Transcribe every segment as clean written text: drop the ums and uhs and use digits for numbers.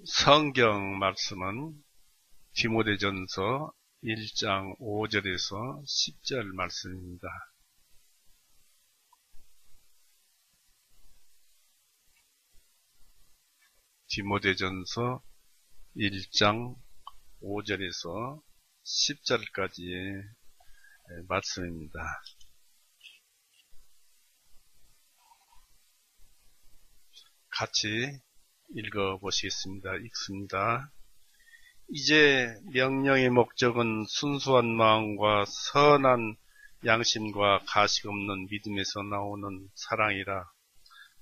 성경 말씀은 디모데전서 1장 5절에서 10절 말씀입니다. 디모데전서 1장 5절에서 10절까지의 말씀입니다. 같이 읽어보시겠습니다. 읽습니다. 이제 명령의 목적은 순수한 마음과 선한 양심과 가식 없는 믿음에서 나오는 사랑이라.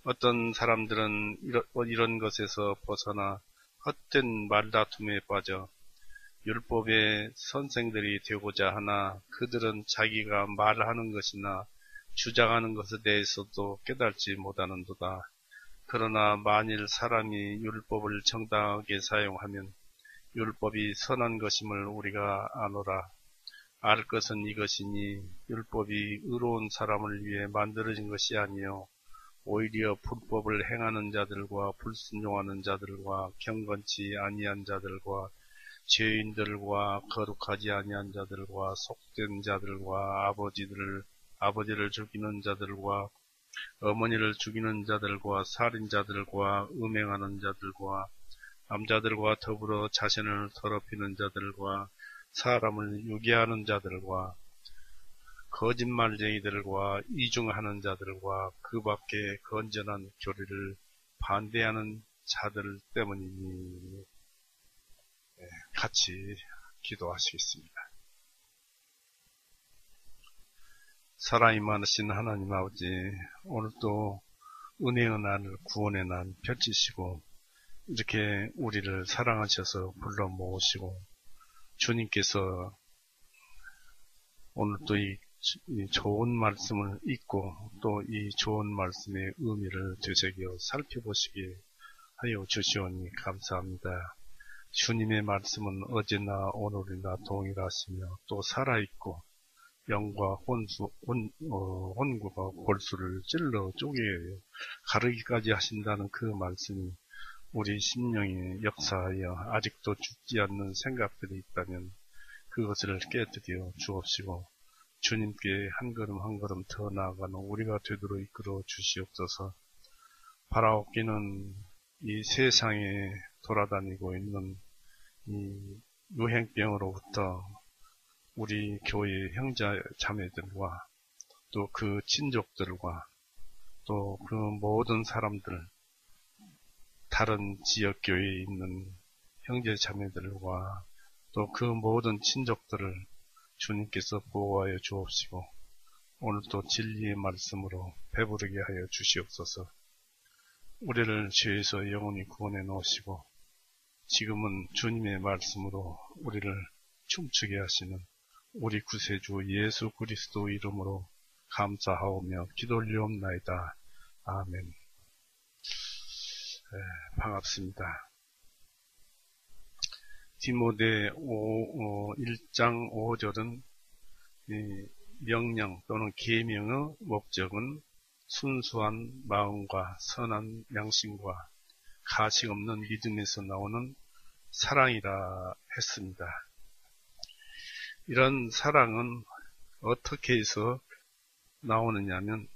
어떤 사람들은 이런 것에서 벗어나 헛된 말다툼에 빠져 율법의 선생들이 되고자 하나 그들은 자기가 말하는 것이나 주장하는 것에 대해서도 깨닫지 못하는도다. 그러나 만일 사람이 율법을 정당하게 사용하면 율법이 선한 것임을 우리가 아노라. 알 것은 이것이니 율법이 의로운 사람을 위해 만들어진 것이 아니요 오히려 불법을 행하는 자들과 불순종하는 자들과 경건치 아니한 자들과 죄인들과 거룩하지 아니한 자들과 속된 자들과 아버지를 죽이는 자들과 어머니를 죽이는 자들과 살인자들과 음행하는 자들과 남자들과 더불어 자신을 더럽히는 자들과 사람을 유괴하는 자들과 거짓말쟁이들과 이중하는 자들과 그 밖에 건전한 교리를 반대하는 자들 때문이니. 같이 기도하시겠습니다. 사랑이 많으신 하나님 아버지, 오늘도 은혜의 날, 구원의 날 펼치시고 이렇게 우리를 사랑하셔서 불러 모으시고 주님께서 오늘도 이 좋은 말씀을 읽고 또 이 좋은 말씀의 의미를 되새겨 살펴보시게 하여 주시오니 감사합니다. 주님의 말씀은 어제나 오늘이나 동일하시며 또 살아있고 영과 혼구가 골수를 찔러 쪼개 가르기까지 하신다는 그 말씀이 우리 심령에 역사하여 아직도 죽지 않는 생각들이 있다면 그것을 깨뜨려 주옵시고 주님께 한 걸음 한 걸음 더 나아가는 우리가 되도록 이끌어 주시옵소서. 바라옵기는 이 세상에 돌아다니고 있는 이 유행병으로부터 우리 교회 형제 자매들과 또 그 친족들과 또 그 모든 사람들, 다른 지역 교회에 있는 형제 자매들과 또 그 모든 친족들을 주님께서 보호하여 주옵시고 오늘도 진리의 말씀으로 배부르게 하여 주시옵소서. 우리를 죄에서 영원히 구원해 놓으시고 지금은 주님의 말씀으로 우리를 춤추게 하시는 우리 구세주 예수 그리스도 이름으로 감사하오며 기도 올리옵나이다. 아멘. 반갑습니다. 디모데 1장 5절은 명령 또는 계명의 목적은 순수한 마음과 선한 양심과 가식 없는 믿음에서 나오는 사랑이라 했습니다. 이런 사랑은 어떻게 해서 나오느냐면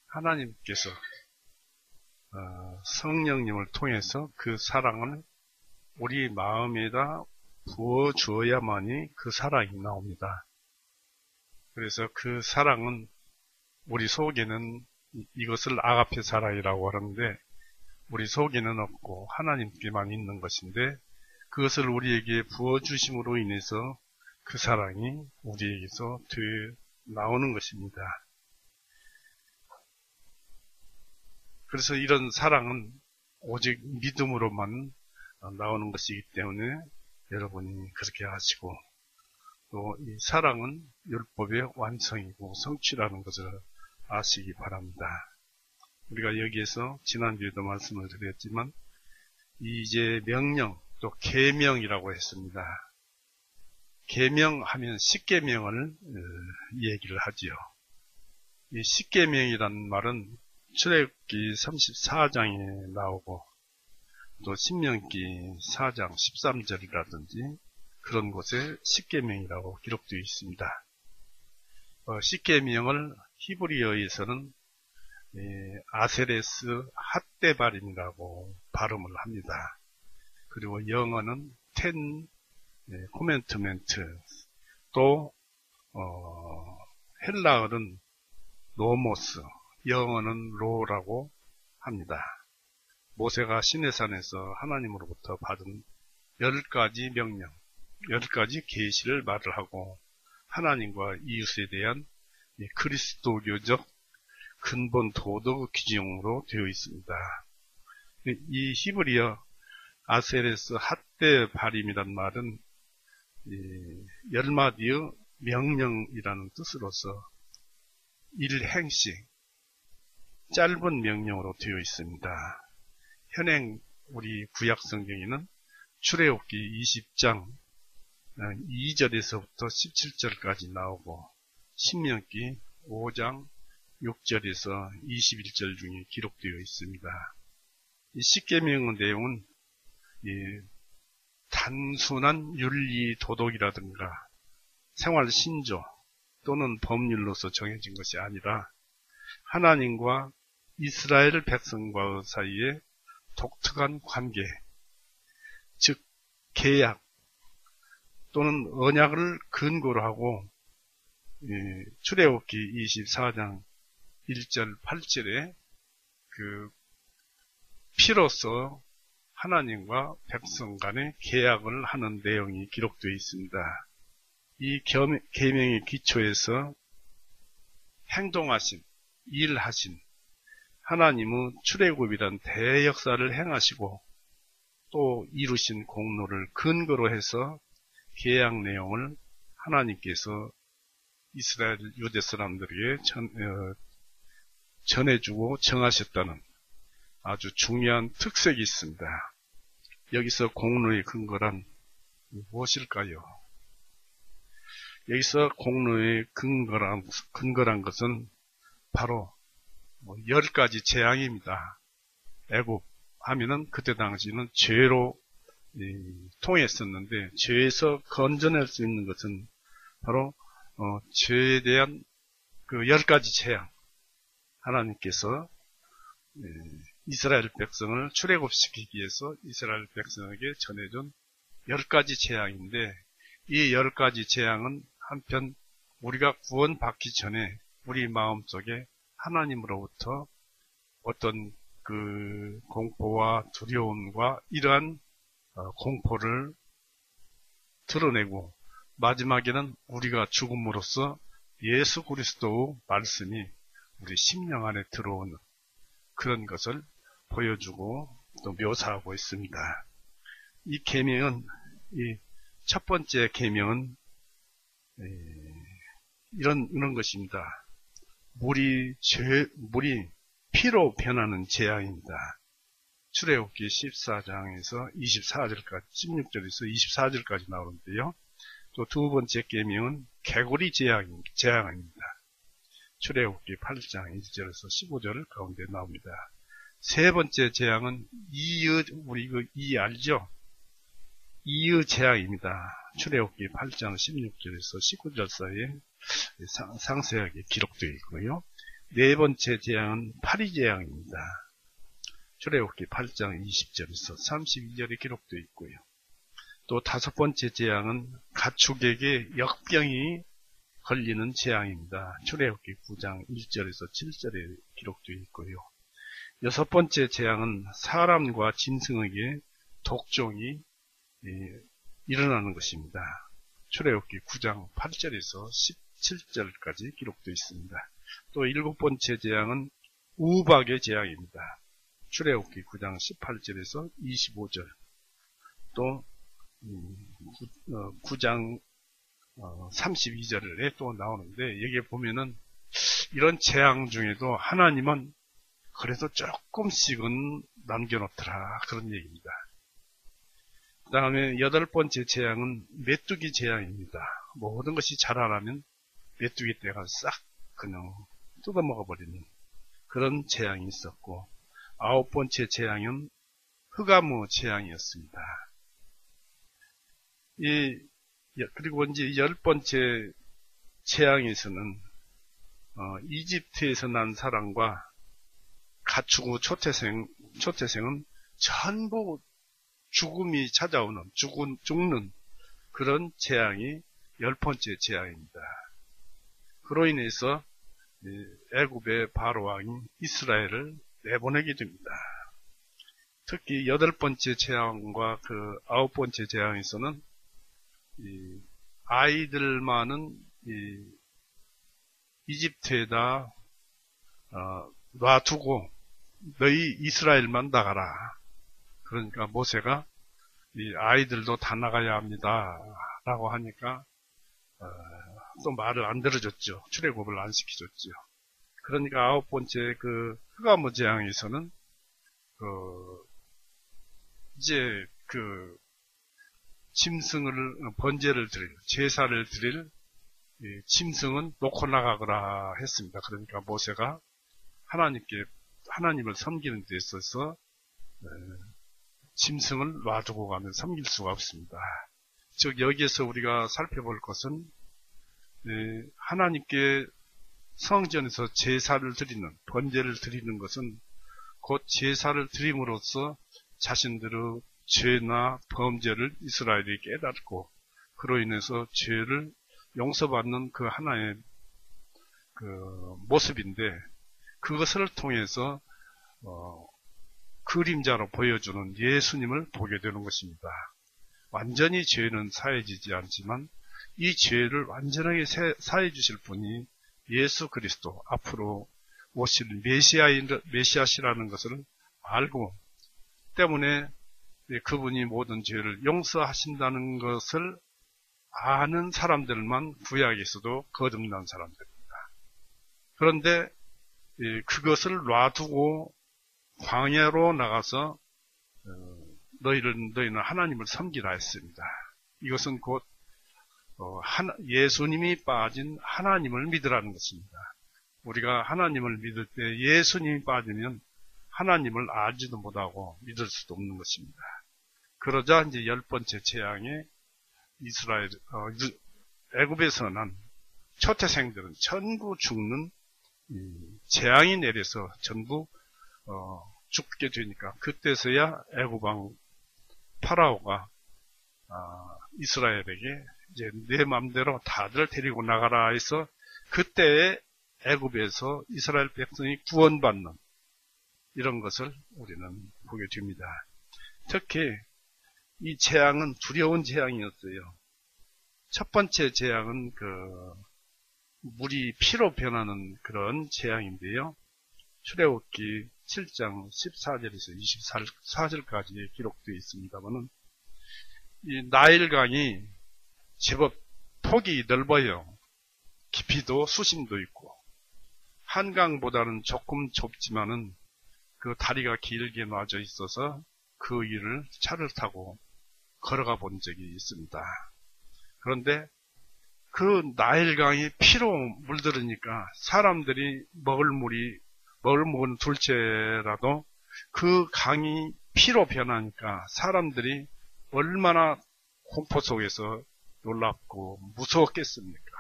하나님께서 성령님을 통해서 그 사랑을 우리 마음에다 부어주어야만이 그 사랑이 나옵니다. 그래서 그 사랑은 우리 속에는 이것을 아가페 사랑이라고 하는데 우리 속에는 없고 하나님께만 있는 것인데 그것을 우리에게 부어주심으로 인해서 그 사랑이 우리에게서 나오는 것입니다. 그래서 이런 사랑은 오직 믿음으로만 나오는 것이기 때문에 여러분이 그렇게 하시고 또 이 사랑은 율법의 완성이고 성취라는 것을 아시기 바랍니다. 우리가 여기에서 지난주에도 말씀을 드렸지만 이제 명령 또 계명이라고 했습니다. 계명하면 십계명을 얘기를 하지요. 이 십계명이라는 말은 출애굽기 34장에 나오고 또 신명기 4장 13절이라든지 그런 곳에 십계명이라고 기록되어 있습니다. 십계명을 히브리어에서는 아세레스 핫데바림이라고 발음을 합니다. 그리고 영어는 텐 코멘트멘트, 또 헬라어는 노모스, 영어는 로라고 합니다. 모세가 시내산에서 하나님으로부터 받은 10가지 명령, 10가지 계시를 말을 하고 하나님과 이웃에 대한 그리스도교적 근본 도덕 규정으로 되어 있습니다. 이 히브리어 아세레스 핫데 바림이란 말은 10마디의 명령이라는 뜻으로서 일행씩 짧은 명령으로 되어 있습니다. 현행 우리 구약 성경에는 출애굽기 20장 2절에서부터 17절까지 나오고 신명기 5장 6절에서 21절 중에 기록되어 있습니다. 이 십계명의 내용은 단순한 윤리 도덕이라든가 생활 신조 또는 법률로서 정해진 것이 아니라 하나님과 이스라엘 백성과의 사이에 독특한 관계, 즉 계약 또는 언약을 근거로 하고 출애굽기 24장 1절 8절에 그 피로서 하나님과 백성 간의 계약을 하는 내용이 기록되어 있습니다. 이 계명의 기초에서 행동하신, 일하신 하나님의 출애굽이란 대역사를 행하시고 또 이루신 공로를 근거로 해서 계약 내용을 하나님께서 이스라엘 유대 사람들에게 전해주고 정하셨다는 아주 중요한 특색이 있습니다. 여기서 공로의 근거란 무엇일까요? 여기서 공로의 근거란 것은 바로 10가지 재앙입니다. 애굽 하면은 그때 당시는 죄로 통했었는데 죄에서 건져낼 수 있는 것은 바로 죄에 대한 그 10가지 재앙, 하나님께서 이스라엘 백성을 출애굽시키기 위해서 이스라엘 백성에게 전해준 10가지 재앙인데 이 10가지 재앙은 한편 우리가 구원받기 전에 우리 마음속에 하나님으로부터 어떤 그 공포와 두려움과 이러한 공포를 드러내고 마지막에는 우리가 죽음으로써 예수 그리스도의 말씀이 우리 심령 안에 들어오는 그런 것을 보여주고 또 묘사하고 있습니다. 이 계명은 이 첫 번째 계명은 이런 것입니다. 물이 피로 변하는 재앙입니다. 출애굽기 14장에서 24절까지 16절에서 24절까지 나오는데요. 또 두 번째 계명은 개구리 재앙입니다. 출애굽기 8장 1절에서 15절 가운데 나옵니다. 세 번째 재앙은 우리 이 알죠? 이의 재앙입니다. 출애굽기 8장 16절에서 19절 사이에 상세하게 기록되어 있고요. 네 번째 재앙은 파리 재앙입니다. 출애굽기 8장 20절에서 32절에 기록되어 있고요. 또 다섯 번째 재앙은 가축에게 역병이 걸리는 재앙입니다. 출애굽기 9장 1절에서 7절에 기록되어 있고요. 여섯 번째 재앙은 사람과 짐승에게 독종이 일어나는 것입니다. 출애굽기 9장 8절에서 17절까지 기록되어 있습니다. 또 일곱 번째 재앙은 우박의 재앙입니다. 출애굽기 9장 18절에서 25절, 또 9장 32절에 또 나오는데 여기에 보면은 이런 재앙 중에도 하나님은 그래도 조금씩은 남겨놓더라 그런 얘기입니다. 그 다음에 여덟 번째 재앙은 메뚜기 재앙입니다. 모든 것이 자라나면 메뚜기 떼가 싹 그냥 뜯어먹어버리는 그런 재앙이 있었고, 아홉 번째 재앙은 흑암의 재앙이었습니다. 그리고 이제 10번째 재앙에서는 이집트에서 난 사람과 가축의 초태생은 전부 죽음이 찾아오는, 죽는 그런 재앙이 10번째 재앙입니다. 그로 인해서 애굽의 바로 왕이 이스라엘을 내보내게 됩니다. 특히 8번째 재앙과 그 9번째 재앙에서는 아이들만은 이집트에다 놔두고 너희 이스라엘만 나가라. 그러니까 모세가 이 아이들도 다 나가야 합니다. 라고 하니까 또 말을 안 들어줬죠. 출애굽을 안 시켜줬죠. 그러니까 9번째 그 흑암의 재앙에서는 이제 그 짐승을 번제를 드릴 제사를 드릴 짐승은 놓고 나가거라 했습니다. 그러니까 모세가 하나님을 섬기는 데 있어서 짐승을 놔두고 가면 섬길 수가 없습니다. 즉 여기에서 우리가 살펴볼 것은 하나님께 성전에서 제사를 드리는 번제를 드리는 것은 곧 제사를 드림으로써 자신들의 죄나 범죄를 이스라엘이 깨닫고 그로 인해서 죄를 용서받는 그 하나의 그 모습인데 그것을 통해서 그림자로 보여주는 예수님을 보게 되는 것입니다. 완전히 죄는 사해지지 않지만 이 죄를 완전하게 사해 주실 분이 예수 그리스도 앞으로 오실 메시아시라는 것을 알고 때문에 그분이 모든 죄를 용서하신다는 것을 아는 사람들만 구약에서도 거듭난 사람들입니다. 그런데 그것을 놔두고 광야로 나가서 너희는 하나님을 섬기라 했습니다. 이것은 곧 예수님이 빠진 하나님을 믿으라는 것입니다. 우리가 하나님을 믿을 때 예수님이 빠지면 하나님을 알지도 못하고 믿을 수도 없는 것입니다. 그러자 이제 10번째 재앙에 애굽에서 난 초태생들은 전부 죽는 재앙이 내려서 전부 죽게 되니까 그때서야 애굽왕 파라오가 이스라엘에게 이제 내 맘대로 다들 데리고 나가라 해서 그때에 애굽에서 이스라엘 백성이 구원받는 이런 것을 우리는 보게 됩니다. 특히 이 재앙은 두려운 재앙이었어요. 첫 번째 재앙은 물이 피로 변하는 그런 재앙인데요. 출애굽기 7장 14절에서 24절까지 기록되어 있습니다만은 이 나일강이 제법 폭이 넓어요. 깊이도 수심도 있고 한강보다는 조금 좁지만은 그 다리가 길게 놔져 있어서 그 위를 차를 타고 걸어가 본 적이 있습니다. 그런데 그 나일강이 피로 물들으니까 사람들이 먹은 둘째라도 그 강이 피로 변하니까 사람들이 얼마나 공포 속에서 놀랍고 무서웠겠습니까?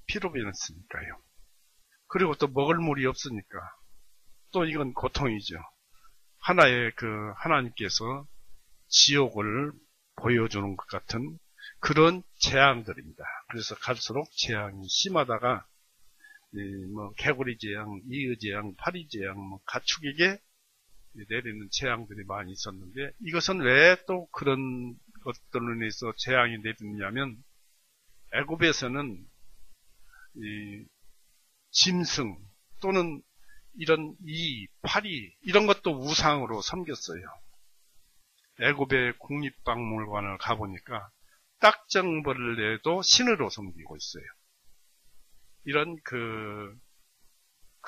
피로 변했으니까요. 그리고 또 먹을 물이 없으니까 또 이건 고통이죠. 하나님께서 지옥을 보여주는 것 같은 그런 재앙들입니다. 그래서 갈수록 재앙이 심하다가 개구리 재앙, 이의 재앙, 파리 재앙, 가축에게 내리는 재앙들이 많이 있었는데 이것은 왜 또 그런 것들로 인해서 재앙이 내리느냐면 애굽에서는 이 짐승 또는 이런 파리 이런 것도 우상으로 섬겼어요. 애굽의 국립박물관을 가보니까 딱정벌레도 신으로 섬기고 있어요. 이런 그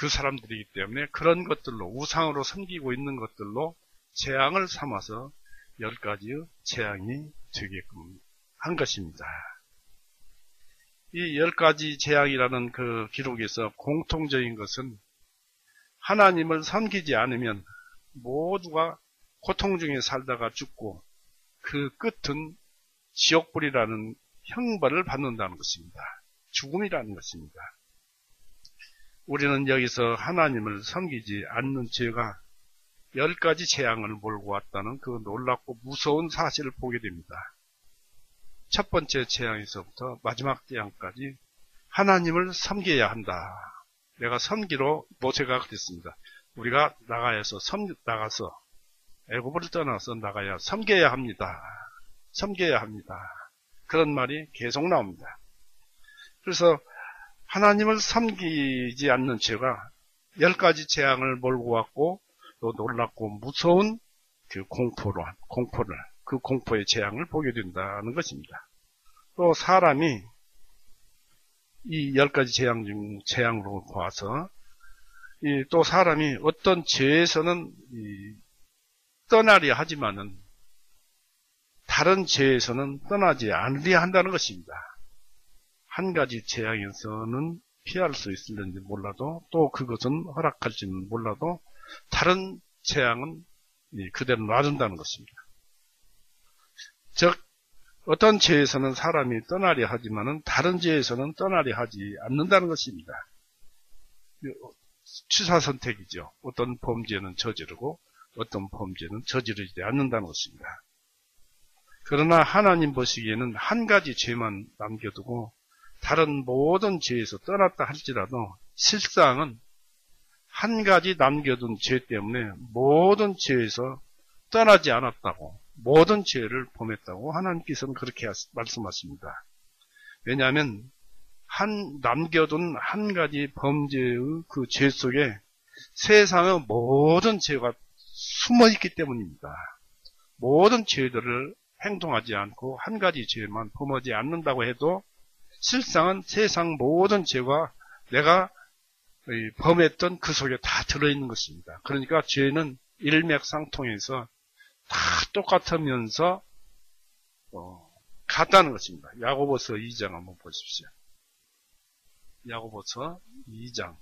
사람들이기 때문에 그런 것들로 우상으로 섬기고 있는 것들로 재앙을 삼아서 10가지의 재앙이 되게끔 한 것입니다. 이 10가지 재앙이라는 그 기록에서 공통적인 것은 하나님을 섬기지 않으면 모두가 고통 중에 살다가 죽고 그 끝은 지옥불이라는 형벌을 받는다는 것입니다. 죽음이라는 것입니다. 우리는 여기서 하나님을 섬기지 않는 죄가 10가지 재앙을 몰고 왔다는 그 놀랍고 무서운 사실을 보게 됩니다. 첫 번째 재앙에서부터 마지막 재앙까지 하나님을 섬겨야 한다. 내가 섬기로 모세가 그랬습니다. 우리가 나가서 애굽을 떠나서 나가야 섬겨야 합니다. 섬겨야 합니다. 그런 말이 계속 나옵니다. 그래서 하나님을 섬기지 않는 죄가 10가지 재앙을 몰고 왔고 또 놀랍고 무서운 그 그 공포의 재앙을 보게 된다는 것입니다. 또 사람이 이 10가지 재앙으로 봐서 또 사람이 어떤 죄에서는 떠나려 하지만은 다른 죄에서는 떠나지 않으려 한다는 것입니다. 한 가지 재앙에서는 피할 수 있을는지 몰라도 또 그것은 허락할지는 몰라도 다른 재앙은 그대로 놔둔다는 것입니다. 즉 어떤 죄에서는 사람이 떠나려 하지만은 다른 죄에서는 떠나려 하지 않는다는 것입니다. 취사선택이죠. 어떤 범죄는 저지르고 어떤 범죄는 저지르지 않는다는 것입니다. 그러나 하나님 보시기에는 한 가지 죄만 남겨두고 다른 모든 죄에서 떠났다 할지라도 실상은 한 가지 남겨둔 죄 때문에 모든 죄에서 떠나지 않았다고, 모든 죄를 범했다고 하나님께서는 그렇게 말씀하십니다. 왜냐하면 남겨둔 한 가지 범죄의 그 죄 속에 세상의 모든 죄가 숨어있기 때문입니다. 모든 죄들을 행동하지 않고 한 가지 죄만 범하지 않는다고 해도 실상은 세상 모든 죄가 내가 범했던 그 속에 다 들어있는 것입니다. 그러니까 죄는 일맥상통해서 다 똑같으면서 같다는 것입니다. 야고보서 2장 한번 보십시오. 야고보서 2장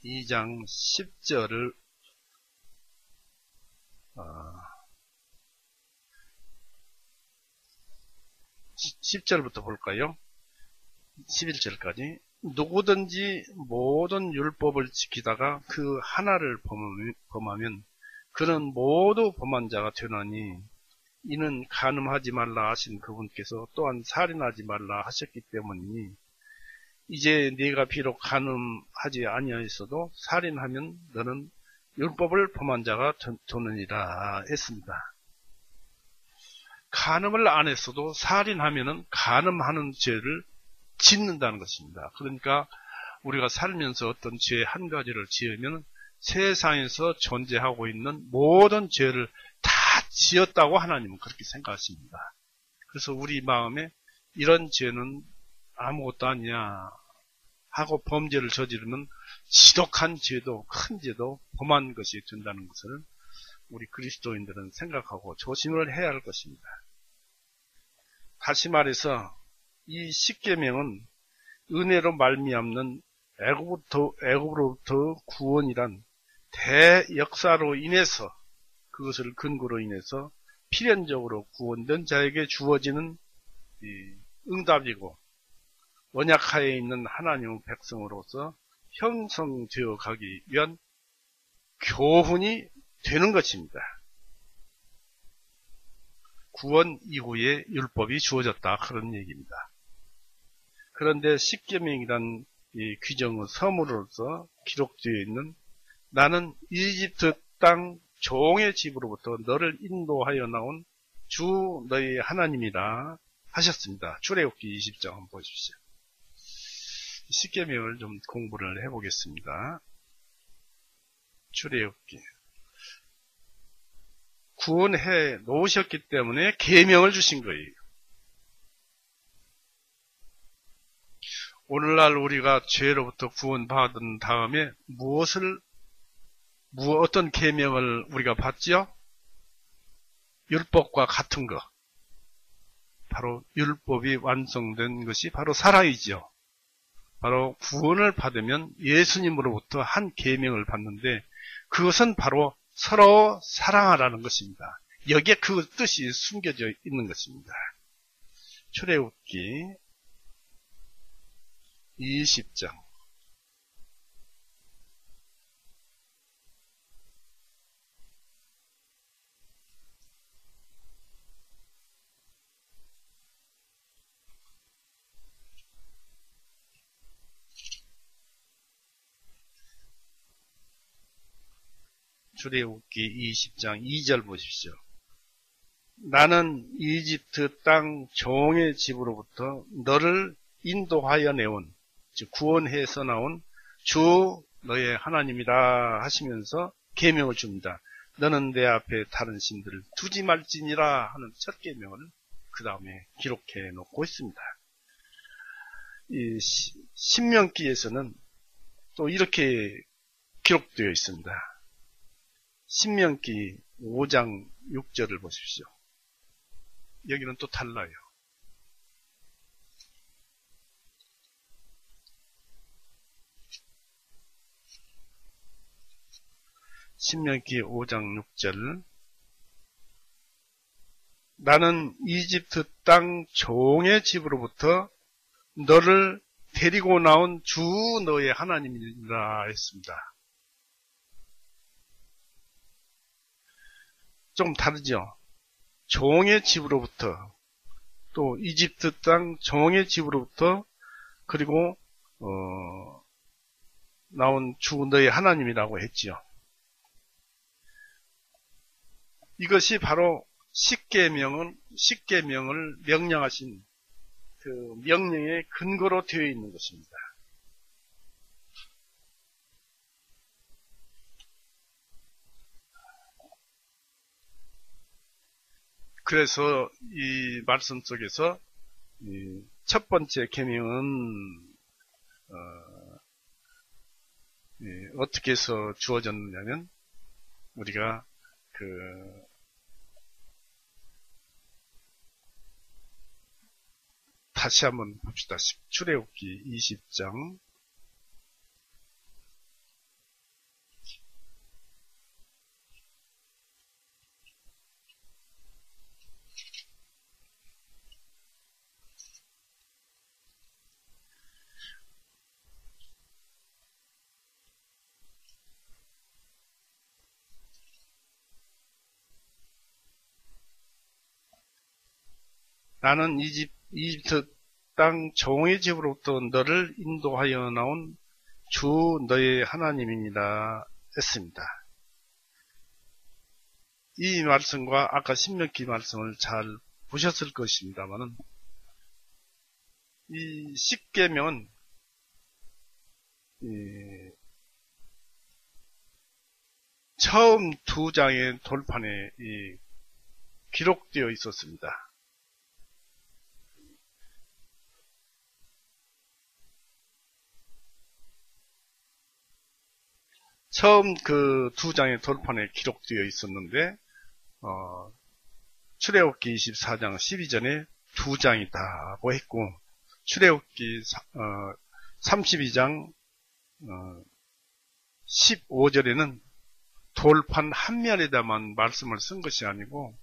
10절을 10절부터 볼까요? 11절까지. 누구든지 모든 율법을 지키다가 그 하나를 범하면 그는 모두 범한 자가 되나니 이는 간음하지 말라 하신 그분께서 또한 살인하지 말라 하셨기 때문이니 이제 네가 비록 간음하지 아니하였어도 살인하면 너는 율법을 범한 자가 되느니라 했습니다. 간음을 안 했어도 살인하면은 간음하는 죄를 짓는다는 것입니다. 그러니까 우리가 살면서 어떤 죄 한 가지를 지으면 세상에서 존재하고 있는 모든 죄를 다 지었다고 하나님은 그렇게 생각하십니다. 그래서 우리 마음에 이런 죄는 아무것도 아니야 하고 범죄를 저지르면 지독한 죄도 큰 죄도 범한 것이 된다는 것을 우리 그리스도인들은 생각하고 조심을 해야 할 것입니다. 다시 말해서 이 십계명은 은혜로 말미암는 애굽으로부터 구원이란 대역사로 인해서 그것을 근거로 인해서 필연적으로 구원된 자에게 주어지는 응답이고 언약하에 있는 하나님의 백성으로서 형성되어 가기 위한 교훈이 되는 것입니다. 구원 이후에 율법이 주어졌다 그런 얘기입니다. 그런데 십계명이란 이 규정의 서문으로서 기록되어 있는 나는 이집트 땅 종의 집으로부터 너를 인도하여 나온 주 너희 하나님이라 하셨습니다. 출애굽기 20장 한번 보십시오. 십계명을 좀 공부를 해보겠습니다. 출애굽기 구원해 놓으셨기 때문에 계명을 주신 거예요. 오늘날 우리가 죄로부터 구원받은 다음에 어떤 계명을 우리가 받지요? 율법과 같은 것. 바로 율법이 완성된 것이 바로 사랑이죠. 바로 구원을 받으면 예수님으로부터 한 계명을 받는데 그것은 바로 서로 사랑하라는 것입니다. 여기에 그 뜻이 숨겨져 있는 것입니다. 출애굽기 20장 출애굽기 20장 2절 보십시오. 나는 이집트 땅 종의 집으로부터 너를 인도하여 내온, 즉 구원해서 나온 주 너의 하나님이라 하시면서 계명을 줍니다. 너는 내 앞에 다른 신들을 두지 말지니라 하는 첫 계명을 그 다음에 기록해 놓고 있습니다. 이 신명기에서는 또 이렇게 기록되어 있습니다. 신명기 5장 6절을 보십시오. 여기는 또 달라요. 신명기 5장 6절 나는 이집트 땅 종의 집으로부터 너를 데리고 나온 주 너의 하나님이라 했습니다. 좀 다르죠? 종의 집으로부터 또 이집트 땅 종의 집으로부터 그리고 나온 주 너의 하나님이라고 했지요. 이것이 바로 십계명을 명령하신 그 명령의 근거로 되어 있는 것입니다. 그래서 이 말씀 속에서 첫 번째 계명은 어떻게 해서 주어졌느냐면 우리가 다시 한번 봅시다. 출애굽기 20장 나는 이집트 땅 종의 집으로부터 너를 인도하여 나온 주 너의 하나님이니라 했습니다. 이 말씀과 아까 신명기 말씀을 잘 보셨을 것입니다만은 이 십계명은 처음 두 장의 돌판에 기록되어 있었습니다. 처음 그 두 장의 돌판에 기록되어 있었는데 출애굽기 24장 12절에 두 장이다고 했고 출애굽기 32장 15절에는 돌판 한 면에다만 말씀을 쓴 것이 아니고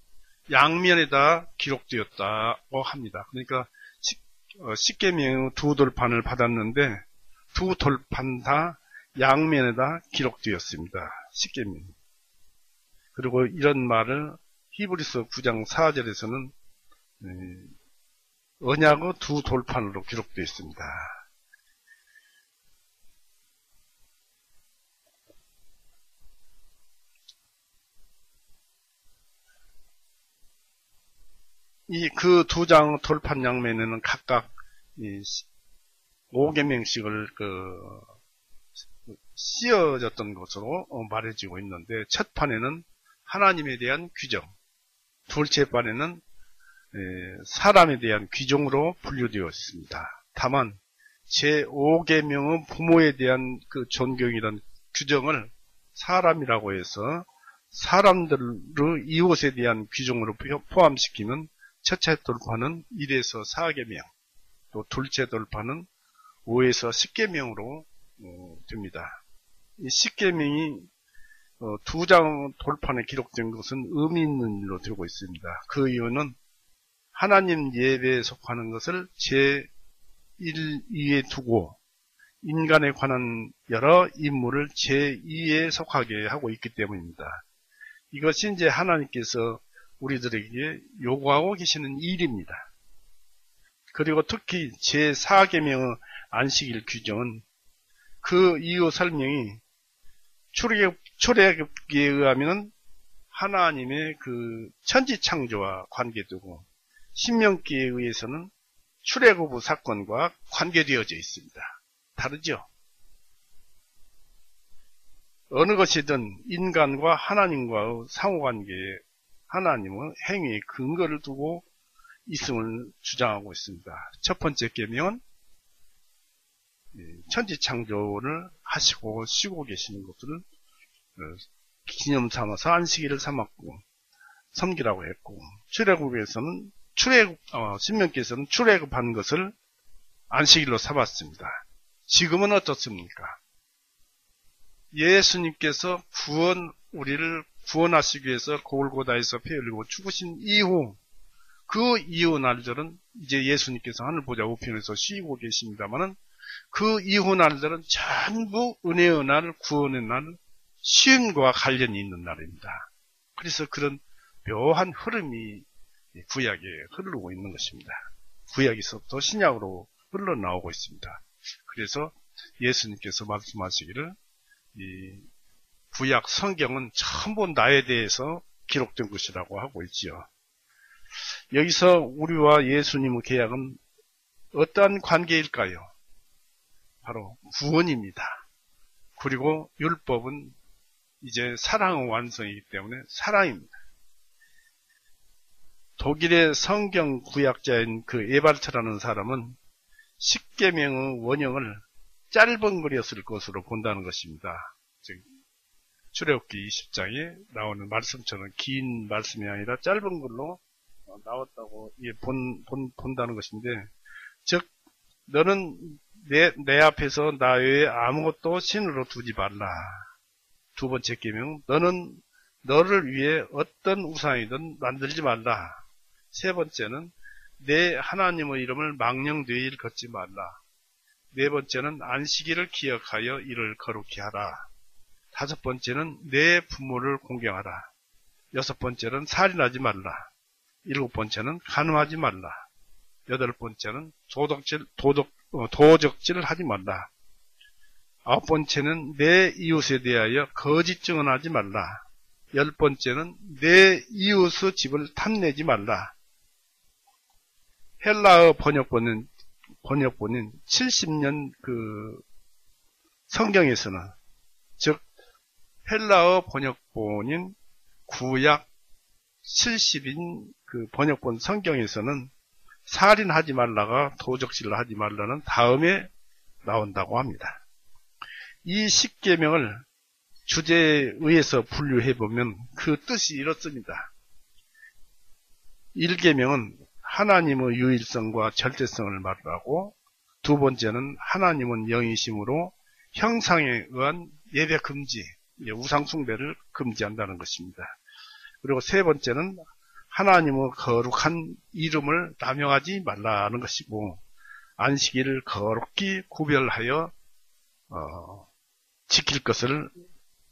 양면에다 기록되었다고 합니다. 그러니까 십계명 두 돌판을 받았는데 두 돌판 다 양면에다 기록되었습니다. 십계명. 그리고 이런 말을 히브리서 9장 4절에서는 언약의 두 돌판으로 기록되어 있습니다. 그 두 장 돌판 양면에는 각각 5계명씩을 씌어졌던 것으로 말해지고 있는데 첫 판에는 하나님에 대한 규정, 둘째 판에는 사람에 대한 규정으로 분류되어 있습니다. 다만 제5계명은 부모에 대한 그 존경이라는 규정을 사람이라고 해서 사람들의 이웃에 대한 규정으로 포함시키면 첫째 돌판은 1에서 4계명, 또 둘째 돌판은 5에서 10계명으로 됩니다. 이 10계명이 2장 돌판에 기록된 것은 의미 있는 일로 되고 있습니다. 그 이유는 하나님 예배에 속하는 것을 제1위에 두고 인간에 관한 여러 임무를 제2에 속하게 하고 있기 때문입니다. 이것이 이제 하나님께서 우리들에게 요구하고 계시는 일입니다. 그리고 특히 제4계명의 안식일 규정은 그 이유 설명이 출애굽기에 의하면 하나님의 그 천지 창조와 관계되고 신명기에 의해서는 출애굽 사건과 관계되어져 있습니다. 다르죠? 어느 것이든 인간과 하나님과의 상호관계에 하나님은 행위의 근거를 두고 있음을 주장하고 있습니다. 첫 번째 계명은 천지 창조를 하시고 쉬고 계시는 것을 기념 삼아서 안식일을 삼았고 섬기라고 했고, 출애굽에서는 신명기에서는 출애굽한 것을 안식일로 삼았습니다. 지금은 어떻습니까? 예수님께서 우리를 구원하시기 위해서 골고다에서 피 흘리고 죽으신 이후, 그 이후 날들은 이제 예수님께서 하늘 보좌 우편에서 쉬고 계십니다만은 그 이후 날들은 전부 은혜의 날, 구원의 날, 쉼과 관련이 있는 날입니다. 그래서 그런 묘한 흐름이 구약에 흐르고 있는 것입니다. 구약에서부터 신약으로 흘러나오고 있습니다. 그래서 예수님께서 말씀하시기를 이 구약 성경은 전부 나에 대해서 기록된 것이라고 하고 있지요. 여기서 우리와 예수님의 계약은 어떠한 관계일까요? 바로 구원입니다. 그리고 율법은 이제 사랑의 완성이기 때문에 사랑입니다. 독일의 성경 구약자인 그 에발트라는 사람은 십계명의 원형을 짧은거렸을 것으로 본다는 것입니다. 즉 출애굽기 20장에 나오는 말씀처럼 긴 말씀이 아니라 짧은 걸로 나왔다고 본다는 것인데, 즉 너는 내 앞에서 나 외에 아무것도 신으로 두지 말라. 두 번째 계명, 너는 너를 위해 어떤 우상이든 만들지 말라. 세 번째는 내 하나님의 이름을 망령되이 걷지 말라. 네 번째는 안식일을 기억하여 이를 거룩히 하라. 다섯 번째는 내 부모를 공경하라. 여섯 번째는 살인하지 말라. 일곱 번째는 간음하지 말라. 여덟 번째는 도적질 하지 말라. 아홉 번째는 내 이웃에 대하여 거짓 증언하지 말라. 열 번째는 내 이웃의 집을 탐내지 말라. 헬라어 번역본인 70년 그 성경에서는, 즉 헬라어 번역본인 구약 70인 그 번역본 성경에서는 살인하지 말라가 도적질을 하지 말라는 다음에 나온다고 합니다. 이 십계명을 주제에 의해서 분류해보면 그 뜻이 이렇습니다. 1계명은 하나님의 유일성과 절대성을 말하고, 두 번째는 하나님은 영이심으로 형상에 의한 예배 금지, 우상 숭배를 금지한다는 것입니다. 그리고 세 번째는 하나님의 거룩한 이름을 남용하지 말라는 것이고, 안식일을 거룩히 구별하여 지킬 것을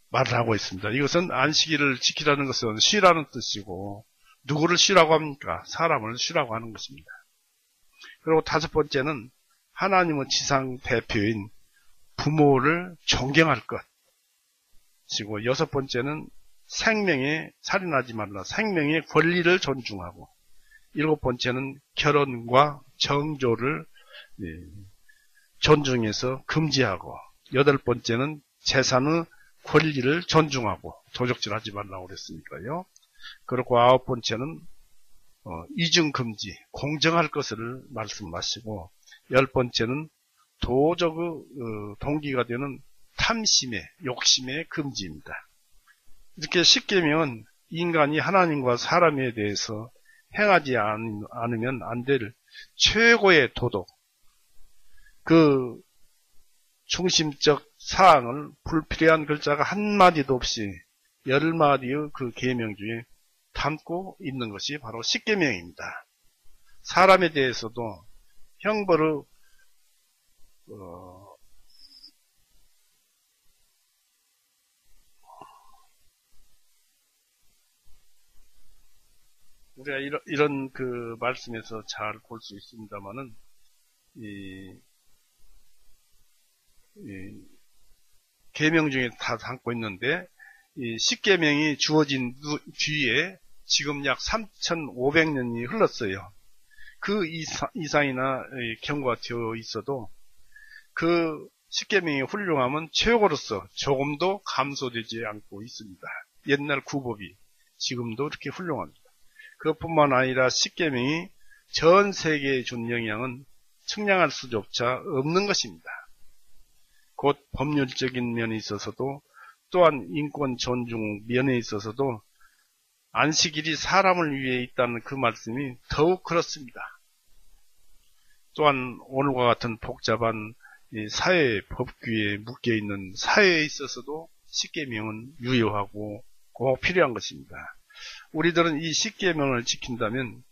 말을 하고 있습니다. 이것은 안식일을 지키라는 것은 쉬라는 뜻이고, 누구를 쉬라고 합니까? 사람을 쉬라고 하는 것입니다. 그리고 다섯 번째는 하나님의 지상 대표인 부모를 존경할 것이고, 여섯 번째는 생명에 살인하지 말라, 생명의 권리를 존중하고, 일곱 번째는 결혼과 정조를 존중해서 금지하고, 여덟 번째는 재산의 권리를 존중하고, 도적질하지 말라고 그랬으니까요. 그리고 아홉 번째는 이중 금지, 공정할 것을 말씀하시고, 열 번째는 도적의 동기가 되는 탐심의, 욕심의 금지입니다. 이렇게 십계명은 인간이 하나님과 사람에 대해서 행하지 않으면 안 될 최고의 도덕, 그 중심적 사항을 불필요한 글자가 한마디도 없이 10마디의 그 계명 중에 담고 있는 것이 바로 십계명입니다. 사람에 대해서도 형벌의 우리가 이런 그 말씀에서 잘 볼 수 있습니다만은 이 계명 중에 다 담고 있는데 이 십계명이 주어진 뒤에 지금 약 3,500년이 흘렀어요. 그 이상이나 경과가 되어 있어도 그 십계명의 훌륭함은 최고로서 조금도 감소되지 않고 있습니다. 옛날 구법이 지금도 이렇게 훌륭합니다. 그것뿐만 아니라 십계명이 전 세계에 준 영향은 측량할 수조차 없는 것입니다. 곧 법률적인 면에 있어서도 또한 인권 존중 면에 있어서도 안식일이 사람을 위해 있다는 그 말씀이 더욱 그렇습니다. 또한 오늘과 같은 복잡한 사회 법규에 묶여있는 사회에 있어서도 십계명은 유효하고 꼭 필요한 것입니다. 우리들은 이 십계명을 지킨다면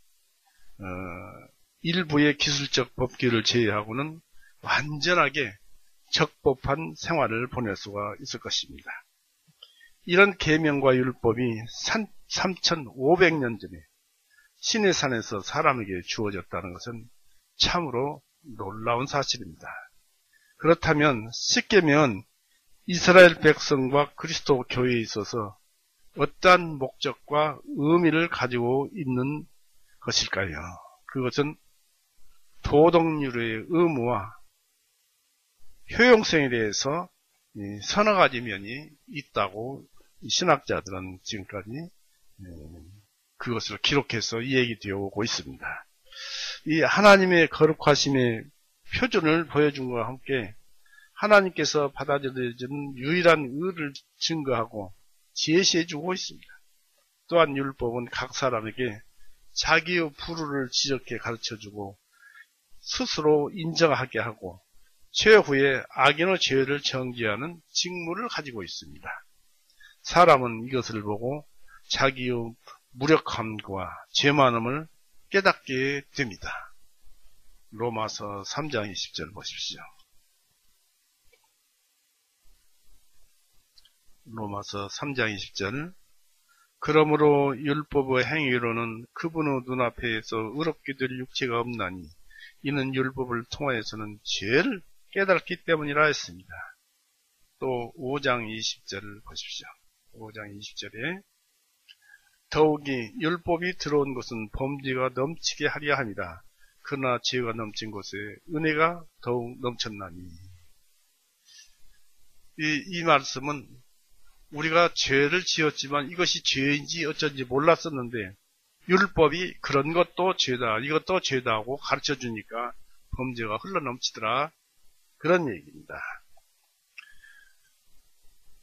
일부의 기술적 법규를 제외하고는 완전하게 적법한 생활을 보낼 수가 있을 것입니다. 이런 계명과 율법이 3,500년 전에 시내산에서 사람에게 주어졌다는 것은 참으로 놀라운 사실입니다. 그렇다면 십계명은 이스라엘 백성과 그리스도 교회에 있어서 어떠한 목적과 의미를 가지고 있는 것일까요? 그것은 도덕률의 의무와 효용성에 대해서 서너 가지 면이 있다고 신학자들은 지금까지 그것을 기록해서 얘기되어 오고 있습니다. 이 하나님의 거룩하심의 표준을 보여준 것과 함께 하나님께서 받아들여지는 유일한 의를 증거하고 제시해주고 있습니다. 또한 율법은 각 사람에게 자기의 불의를 지적해 가르쳐주고 스스로 인정하게 하고 최후에 악인의 죄를 정죄하는 직무를 가지고 있습니다. 사람은 이것을 보고 자기의 무력함과 죄만함을 깨닫게 됩니다. 로마서 3장 20절 보십시오. 로마서 3장 20절 그러므로 율법의 행위로는 그분의 눈앞에서 의롭게 될 육체가 없나니 이는 율법을 통하여서는 죄를 깨닫기 때문이라 했습니다. 또 5장 20절을 보십시오. 5장 20절에 더욱이 율법이 들어온 것은 범죄가 넘치게 하려 함이라. 그러나 죄가 넘친 곳에 은혜가 더욱 넘쳤나니. 이 말씀은 우리가 죄를 지었지만 이것이 죄인지 어쩐지 몰랐었는데 율법이 그런 것도 죄다, 이것도 죄다 하고 가르쳐주니까 범죄가 흘러넘치더라. 그런 얘기입니다.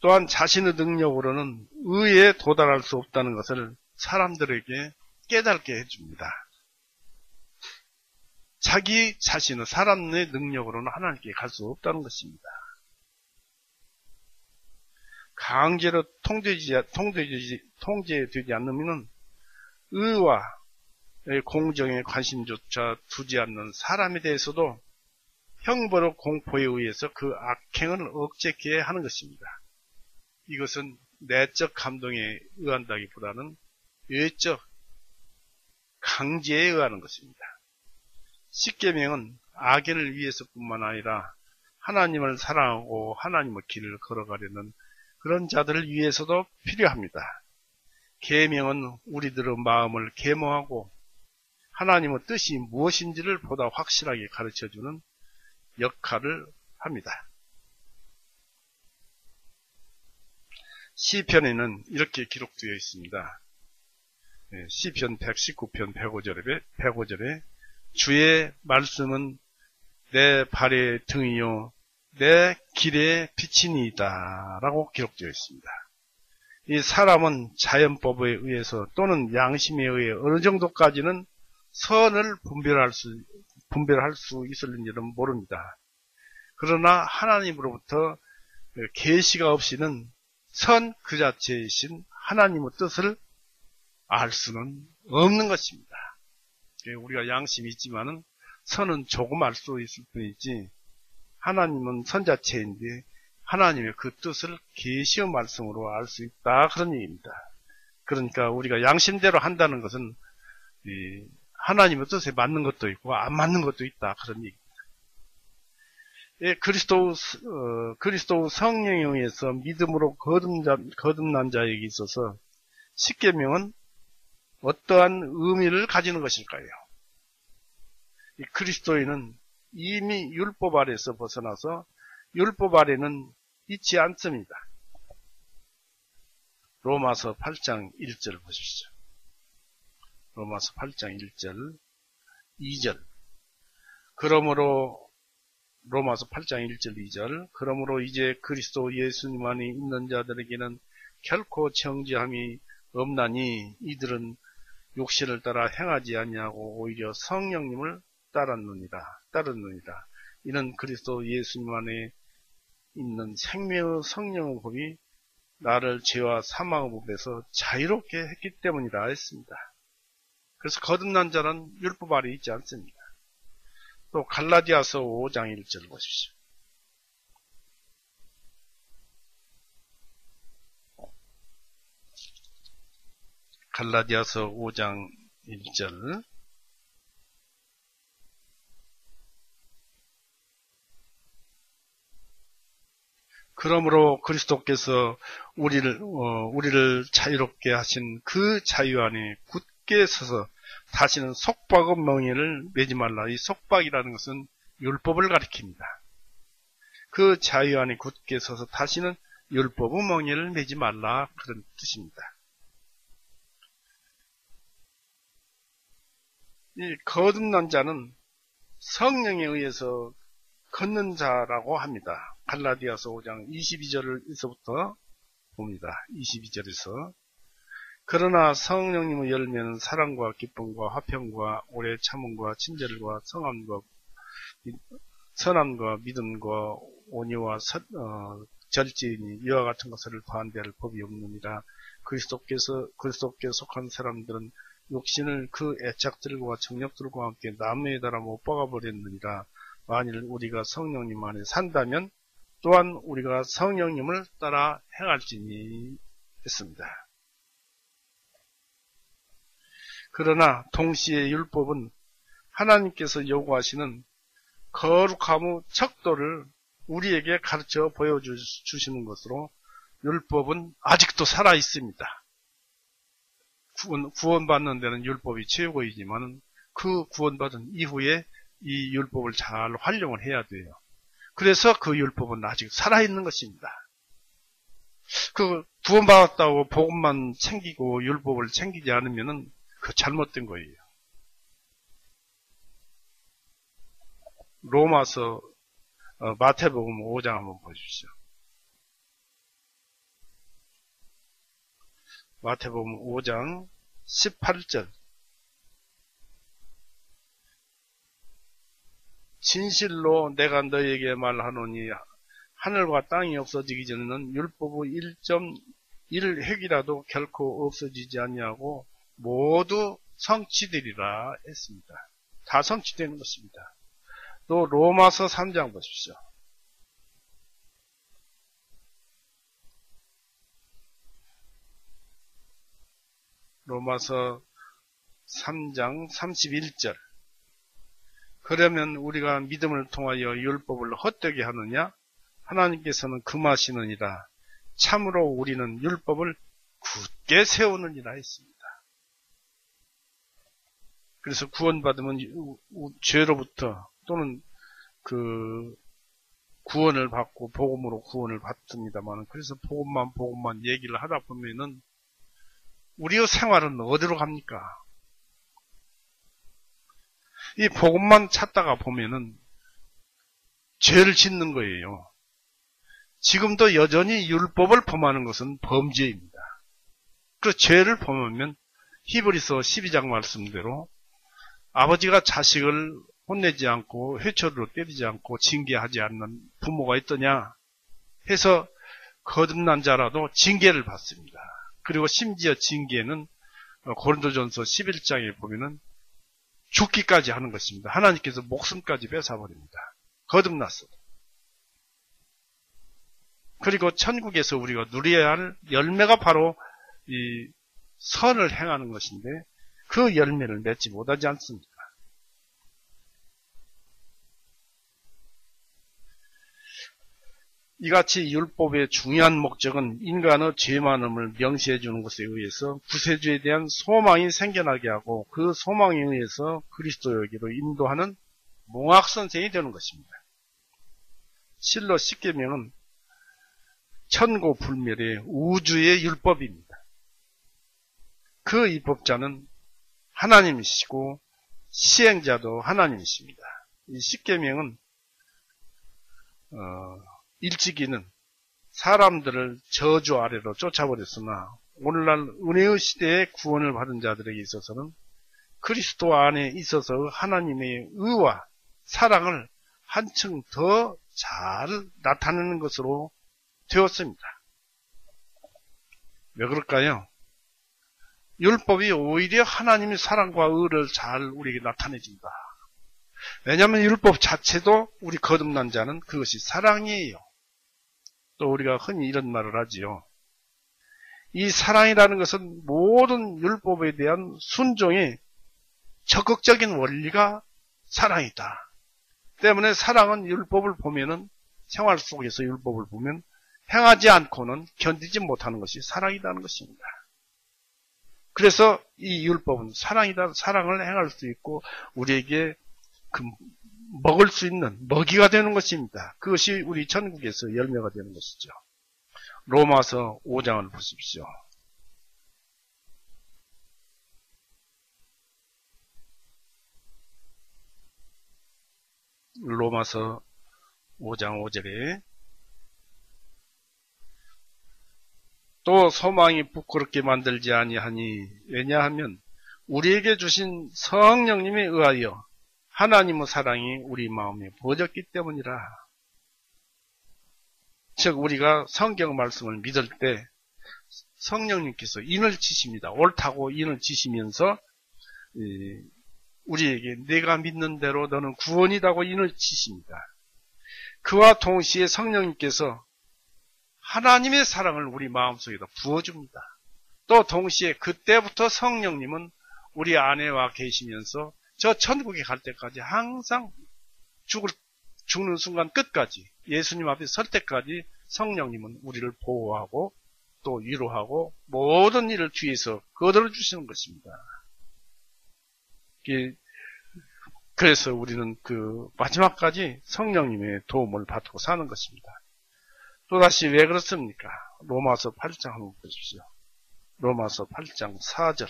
또한 자신의 능력으로는 의에 도달할 수 없다는 것을 사람들에게 깨닫게 해줍니다. 자기 자신은 사람의 능력으로는 하나님께 갈 수 없다는 것입니다. 강제로 통제되지 않으면 의와 공정에 관심조차 두지 않는 사람에 대해서도 형벌의 공포에 의해서 그 악행을 억제케 하는 것입니다. 이것은 내적 감동에 의한다기보다는 외적 강제에 의하는 것입니다. 십계명은 악인을 위해서뿐만 아니라 하나님을 사랑하고 하나님의 길을 걸어가려는 그런 자들을 위해서도 필요합니다. 계명은 우리들의 마음을 계몽하고 하나님의 뜻이 무엇인지를 보다 확실하게 가르쳐주는 역할을 합니다. 시편에는 이렇게 기록되어 있습니다. 시편 119편 105절에 주의 말씀은 내 발의 등이요 내 길의 빛이니이다 라고 기록되어 있습니다. 이 사람은 자연법에 의해서 또는 양심에 의해 어느 정도까지는 선을 분별할 수 있을는지는 모릅니다. 그러나 하나님으로부터 계시가 없이는 선 그 자체이신 하나님의 뜻을 알 수는 없는 것입니다. 우리가 양심이 있지만은 선은 조금 알 수 있을 뿐이지 하나님은 선 자체인데 하나님의 그 뜻을 계시의 말씀으로 알 수 있다, 그런 얘기입니다. 그러니까 우리가 양심대로 한다는 것은 하나님의 뜻에 맞는 것도 있고 안 맞는 것도 있다, 그런 얘기입니다. 그리스도 성령에 의해서 믿음으로 거듭난 자에게 있어서 십계명은 어떠한 의미를 가지는 것일까요? 이 그리스도인은 이미 율법 아래에서 벗어나서 율법 아래는 있지 않습니다. 로마서 8장 1절 보십시오. 로마서 8장 1절, 2절. 그러므로 로마서 8장 1절 2절 그러므로 이제 그리스도 예수님 안에 있는 자들에게는 결코 정죄함이 없나니 이들은 육신을 따라 행하지 아니하고 오히려 성령님을 따르느니라. 이는 그리스도 예수님 안에 있는 생명의 성령의 법이 나를 죄와 사망의 법에서 자유롭게 했기 때문이라 했습니다. 그래서 거듭난 자는 율법 아래 있지 않습니다. 또 갈라디아서 5장 1절 보십시오. 갈라디아서 5장 1절 그러므로 그리스도께서 우리를 자유롭게 하신 그 자유 안에 굳게 서서 다시는 속박의 멍에를 매지 말라. 이 속박이라는 것은 율법을 가리킵니다. 그 자유 안에 굳게 서서 다시는 율법의 멍에를 매지 말라, 그런 뜻입니다. 이 거듭난 자는 성령에 의해서 걷는 자라고 합니다. 갈라디아서 5장 22절에서부터 봅니다. 22절에서 그러나 성령님의 열매는 사랑과 기쁨과 화평과 오래 참음과 친절과 선함과 믿음과 온유와 절제이니 이와 같은 것을 반대할 법이 없느니라. 그리스도께 속한 사람들은 육신을 그 애착들과 정력들과 함께 나무에 달아 못 박아버렸느니라. 만일 우리가 성령님 안에 산다면 또한 우리가 성령님을 따라 행할지니 했습니다. 그러나 동시에 율법은 하나님께서 요구하시는 거룩함의 척도를 우리에게 가르쳐 보여주시는 것으로 율법은 아직도 살아 있습니다. 구원받는 데는 율법이 최고이지만 그 구원받은 이후에 이 율법을 잘 활용을 해야 돼요. 그래서 그 율법은 아직 살아있는 것입니다. 그 구원받았다고 복음만 챙기고 율법을 챙기지 않으면 그 잘못된 거예요. 로마서 마태복음 5장 한번 보십시오. 마태복음 5장 18절 진실로 내가 너에게 말하노니 하늘과 땅이 없어지기 전에는 율법의 1.1획이라도 결코 없어지지 아니하고 모두 성취되리라 했습니다. 다 성취되는 것입니다. 또 로마서 3장 보십시오. 로마서 3장 31절 그러면 우리가 믿음을 통하여 율법을 헛되게 하느냐? 하나님께서는 금하시느니라. 참으로 우리는 율법을 굳게 세우느니라 했습니다. 그래서 구원받으면 죄로부터 또는 그 구원을 받고 복음으로 구원을 받습니다만 그래서 복음만 얘기를 하다 보면은 우리의 생활은 어디로 갑니까? 이 복음만 찾다가 보면은 죄를 짓는 거예요. 지금도 여전히 율법을 범하는 것은 범죄입니다. 그 죄를 범하면 히브리서 12장 말씀대로 아버지가 자식을 혼내지 않고 회초리로 때리지 않고 징계하지 않는 부모가 있더냐 해서 거듭난 자라도 징계를 받습니다. 그리고 심지어 징계는 고린도전서 11장에 보면은 죽기까지 하는 것입니다. 하나님께서 목숨까지 뺏어버립니다. 거듭났어도. 그리고 천국에서 우리가 누려야 할 열매가 바로 이 선을 행하는 것인데 그 열매를 맺지 못하지 않습니까? 이같이 율법의 중요한 목적은 인간의 죄 많음을 명시해 주는 것에 의해서 구세주에 대한 소망이 생겨나게 하고 그 소망에 의해서 그리스도에게로 인도하는 몽학선생이 되는 것입니다. 실로 십계명은 천고불멸의 우주의 율법입니다. 그 입법자는 하나님이시고 시행자도 하나님이십니다. 이 십계명은 일찍이는 사람들을 저주 아래로 쫓아버렸으나 오늘날 은혜의 시대에 구원을 받은 자들에게 있어서는 그리스도 안에 있어서 하나님의 의와 사랑을 한층 더 잘 나타내는 것으로 되었습니다. 왜 그럴까요? 율법이 오히려 하나님의 사랑과 의를 잘 우리에게 나타내준다. 왜냐하면 율법 자체도 우리 거듭난 자는 그것이 사랑이에요. 또 우리가 흔히 이런 말을 하지요. 이 사랑이라는 것은 모든 율법에 대한 순종의 적극적인 원리가 사랑이다. 때문에 사랑은 율법을 보면은 생활 속에서 율법을 보면 행하지 않고는 견디지 못하는 것이 사랑이라는 것입니다. 그래서 이 율법은 사랑이다. 사랑을 행할 수 있고 우리에게 먹을 수 있는 먹이가 되는 것입니다. 그것이 우리 천국에서 열매가 되는 것이죠. 로마서 5장을 보십시오. 로마서 5장 5절에 또 소망이 부끄럽게 만들지 아니하니 왜냐하면 우리에게 주신 성령님에 의하여 하나님의 사랑이 우리 마음에 부어졌기 때문이라. 즉 우리가 성경 말씀을 믿을 때 성령님께서 인을 치십니다. 옳다고 인을 치시면서 우리에게 내가 믿는 대로 너는 구원이라고 인을 치십니다. 그와 동시에 성령님께서 하나님의 사랑을 우리 마음속에다 부어줍니다. 또 동시에 그때부터 성령님은 우리 안에 와 계시면서 저 천국에 갈 때까지 항상 죽는 순간 끝까지 예수님 앞에 설 때까지 성령님은 우리를 보호하고 또 위로하고 모든 일을 뒤에서 거들어 주시는 것입니다. 그래서 우리는 그 마지막까지 성령님의 도움을 받고 사는 것입니다. 또다시 왜 그렇습니까? 로마서 8장 한번 보십시오. 로마서 8장 4절.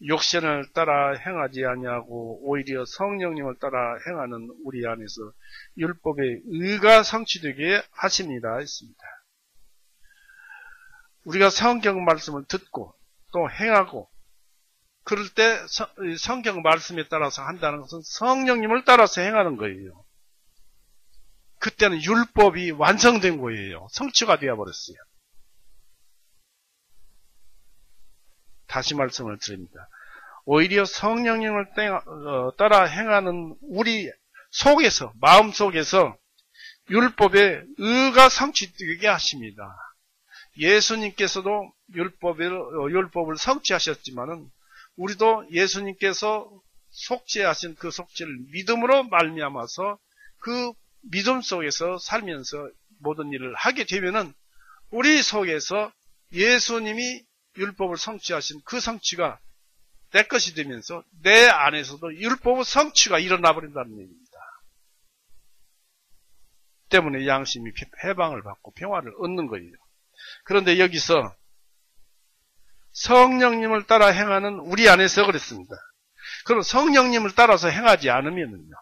욕심을 따라 행하지 아니하고 오히려 성령님을 따라 행하는 우리 안에서 율법의 의가 성취되게 하십니다 했습니다. 우리가 성경 말씀을 듣고 또 행하고 그럴 때 성경 말씀에 따라서 한다는 것은 성령님을 따라서 행하는 거예요. 그때는 율법이 완성된 거예요. 성취가 되어버렸어요. 다시 말씀을 드립니다. 오히려 성령님을 따라 행하는 우리 속에서, 마음 속에서 율법의 의가 성취되게 하십니다. 예수님께서도 율법을 성취하셨지만은 우리도 예수님께서 속죄하신 그 속죄를 믿음으로 말미암아서 그 믿음 속에서 살면서 모든 일을 하게 되면은 우리 속에서 예수님이 율법을 성취하신 그 성취가 내 것이 되면서 내 안에서도 율법의 성취가 일어나 버린다는 얘기입니다. 때문에 양심이 해방을 받고 평화를 얻는 거예요. 그런데 여기서 성령님을 따라 행하는 우리 안에서 그랬습니다. 그럼 성령님을 따라서 행하지 않으면요,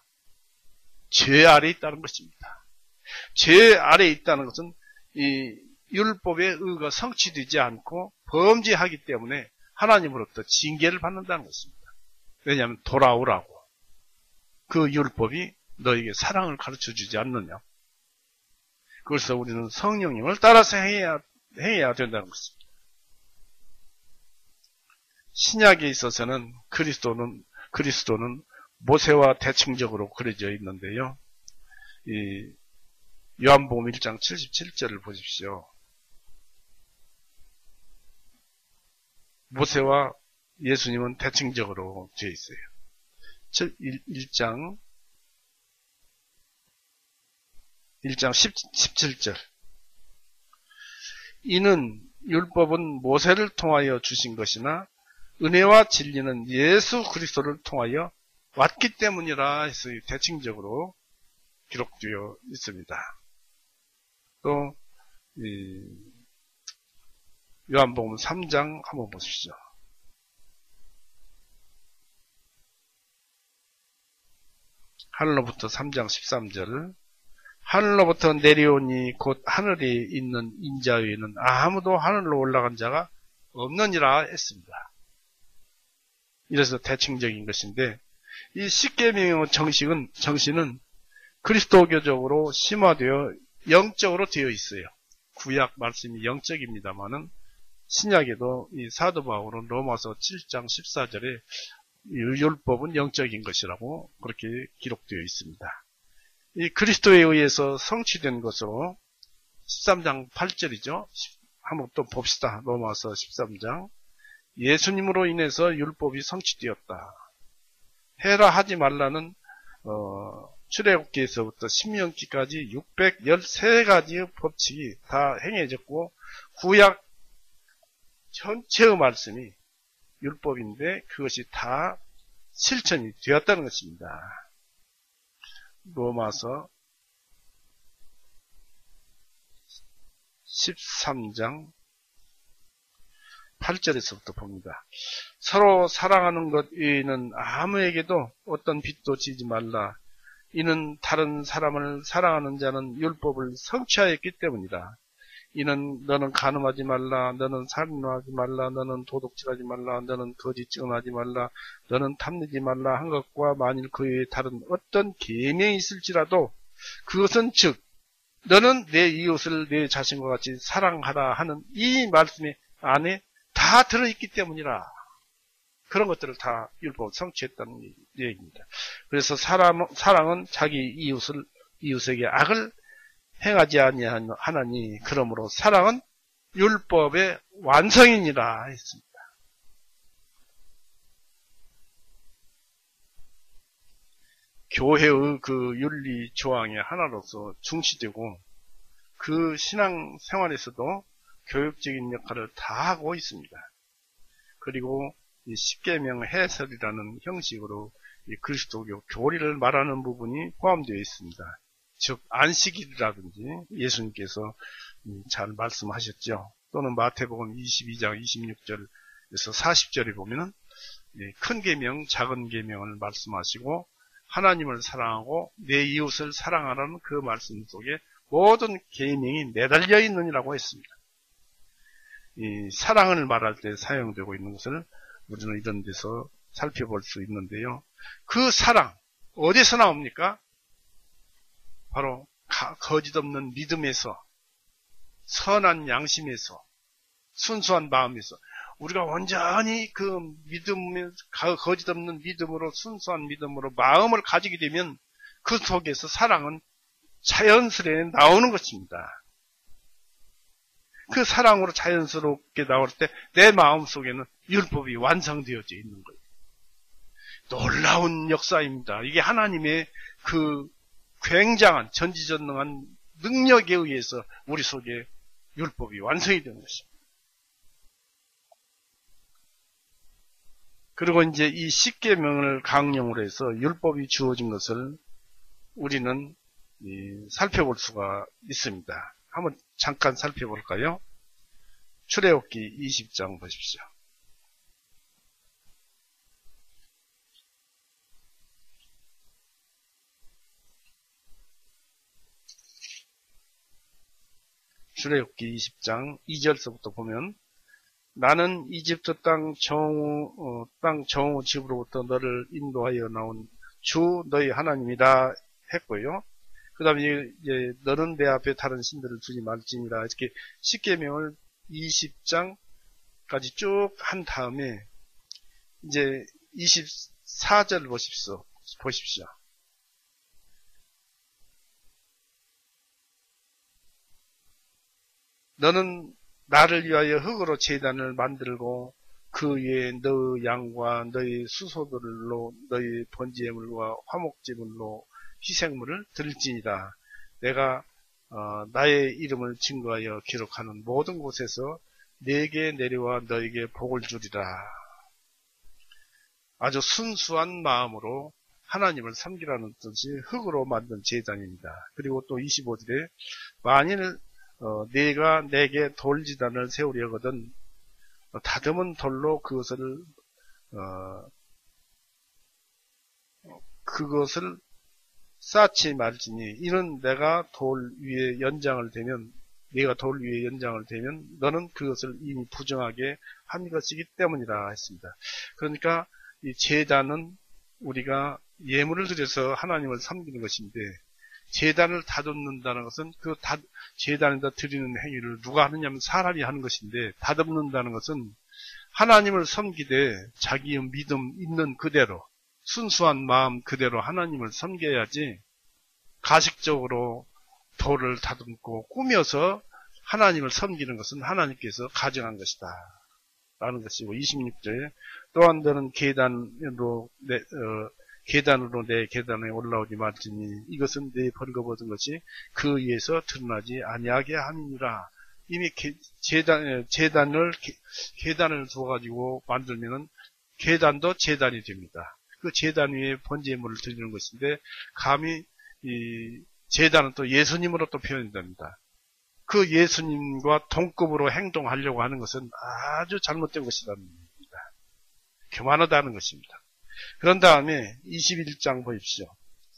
죄 아래 있다는 것입니다. 죄 아래 있다는 것은 이 율법의 의가 성취되지 않고 범죄하기 때문에 하나님으로부터 징계를 받는다는 것입니다. 왜냐하면 돌아오라고. 그 율법이 너에게 사랑을 가르쳐 주지 않느냐. 그래서 우리는 성령님을 따라서 행해야 된다는 것입니다. 신약에 있어서는 그리스도는 모세와 대칭적으로 그려져 있는데요. 이 요한복음 1장 77절을 보십시오. 모세와 예수님은 대칭적으로 되어 있어요. 1장 17절. 이는 율법은 모세를 통하여 주신 것이나 은혜와 진리는 예수 그리스도를 통하여 왔기 때문이라 해서 대칭적으로 기록되어 있습니다. 또 요한복음 3장 한번 보십시오. 하늘로부터 3장 13절. 하늘로부터 내려오니 곧 하늘에 있는 인자 외에는 아무도 하늘로 올라간 자가 없느니라 했습니다. 이래서 대칭적인 것인데, 이 십계명의 정신은 그리스도교적으로 심화되어 영적으로 되어 있어요. 구약 말씀이 영적입니다만은 신약에도 이 사도 바울은 로마서 7장 14절에 율법은 영적인 것이라고 그렇게 기록되어 있습니다. 이 그리스도에 의해서 성취된 것으로 13장 8절이죠. 한번 또 봅시다. 로마서 13장. 예수님으로 인해서 율법이 성취되었다. 해라 하지 말라는 출애굽기에서부터 신명기까지 613가지의 법칙이 다 행해졌고 구약 전체의 말씀이 율법인데 그것이 다 실천이 되었다는 것입니다. 로마서 13장 8절에서부터 봅니다. 서로 사랑하는 것 외에는 아무에게도 어떤 빚도 지지 말라. 이는 다른 사람을 사랑하는 자는 율법을 성취하였기 때문이다. 이는 너는 간음하지 말라, 너는 살인하지 말라, 너는 도둑질하지 말라, 너는 거짓 증언하지 말라, 너는 탐내지 말라 한 것과 만일 그 외에 다른 어떤 계명이 있을지라도 그것은 즉 너는 내 이웃을 내 자신과 같이 사랑하라 하는 이 말씀의 안에 다 들어있기 때문이라. 그런 것들을 다 율법 성취했다는 얘기입니다. 그래서 사랑은 자기 이웃에게 악을 행하지 아니하나니 그러므로 사랑은 율법의 완성이니라 했습니다. 교회의 그 윤리 조항의 하나로서 중시되고 그 신앙 생활에서도 교육적인 역할을 다 하고 있습니다. 그리고 이 십계명 해설이라는 형식으로 이 그리스도교 교리를 말하는 부분이 포함되어 있습니다. 즉 안식일이라든지 예수님께서 잘 말씀하셨죠. 또는 마태복음 22장 26절에서 40절에 보면은 큰 계명, 작은 계명을 말씀하시고 하나님을 사랑하고 내 이웃을 사랑하라는 그 말씀 속에 모든 계명이 매달려 있느니라고 했습니다. 이 사랑을 말할 때 사용되고 있는 것을 우리는 이런 데서 살펴볼 수 있는데요. 그 사랑 어디서 나옵니까? 바로 거짓 없는 믿음에서, 선한 양심에서, 순수한 마음에서 우리가 온전히 그 믿음에 거짓 없는 믿음으로 순수한 믿음으로 마음을 가지게 되면 그 속에서 사랑은 자연스레 나오는 것입니다. 그 사랑으로 자연스럽게 나올 때 내 마음 속에는 율법이 완성되어져 있는 거예요. 놀라운 역사입니다. 이게 하나님의 그 굉장한 전지전능한 능력에 의해서 우리 속에 율법이 완성이 되는 것입니다. 그리고 이제 이 십계명을 강령으로 해서 율법이 주어진 것을 우리는 살펴볼 수가 있습니다. 한번 잠깐 살펴볼까요? 출애굽기 20장 보십시오. 출애굽기 20장 2절서부터 보면 나는 이집트 땅 정오 집으로부터 너를 인도하여 나온 주 너희 하나님이다 했고요. 그 다음에 이제 너는 내 앞에 다른 신들을 두지 말지니라 이렇게 십계명을 20장까지 쭉 한 다음에 이제 24절 보십시오. 너는 나를 위하여 흙으로 제단을 만들고 그 위에 너의 양과 너의 수소들로 너의 번제물과 화목제물로 희생물을 드릴지니라. 내가 나의 이름을 증거하여 기록하는 모든 곳에서 내게 내려와 너에게 복을 주리라. 아주 순수한 마음으로 하나님을 섬기라는 뜻이 흙으로 만든 제단입니다. 그리고 또 25절에 만일 네가 내게 돌지단을 세우려거든 다듬은 돌로 그것을 쌓지 말지니 이는 내가 돌 위에 연장을 대면 네가 돌 위에 연장을 대면 너는 그것을 이미 부정하게 한 것이기 때문이라 했습니다. 그러니까 이 제단은 우리가 예물을 드려서 하나님을 섬기는 것인데 제단을 다듬는다는 것은 그 제단에다 드리는 행위를 누가 하느냐면 사람이 하는 것인데 다듬는다는 것은 하나님을 섬기되 자기의 믿음 있는 그대로 순수한 마음 그대로 하나님을 섬겨야지 가식적으로 돌을 다듬고 꾸며서 하나님을 섬기는 것은 하나님께서 가정한 것이다 라는 것이고 26절에 또한 너는 계단으로 내 계단에 올라오지 말지니 이것은 내 벌거벗은 것이 그 위에서 드러나지 아니하게 함이니라. 이미 계단을 두어가지고 만들면은 계단도 제단이 됩니다. 그 제단 위에 번제물을 드리는 것인데 감히 이 제단은 또 예수님으로 또 표현됩니다. 그 예수님과 동급으로 행동하려고 하는 것은 아주 잘못된 것이라는 겁니다. 교만하다는 것입니다. 그런 다음에 21장 보십시오.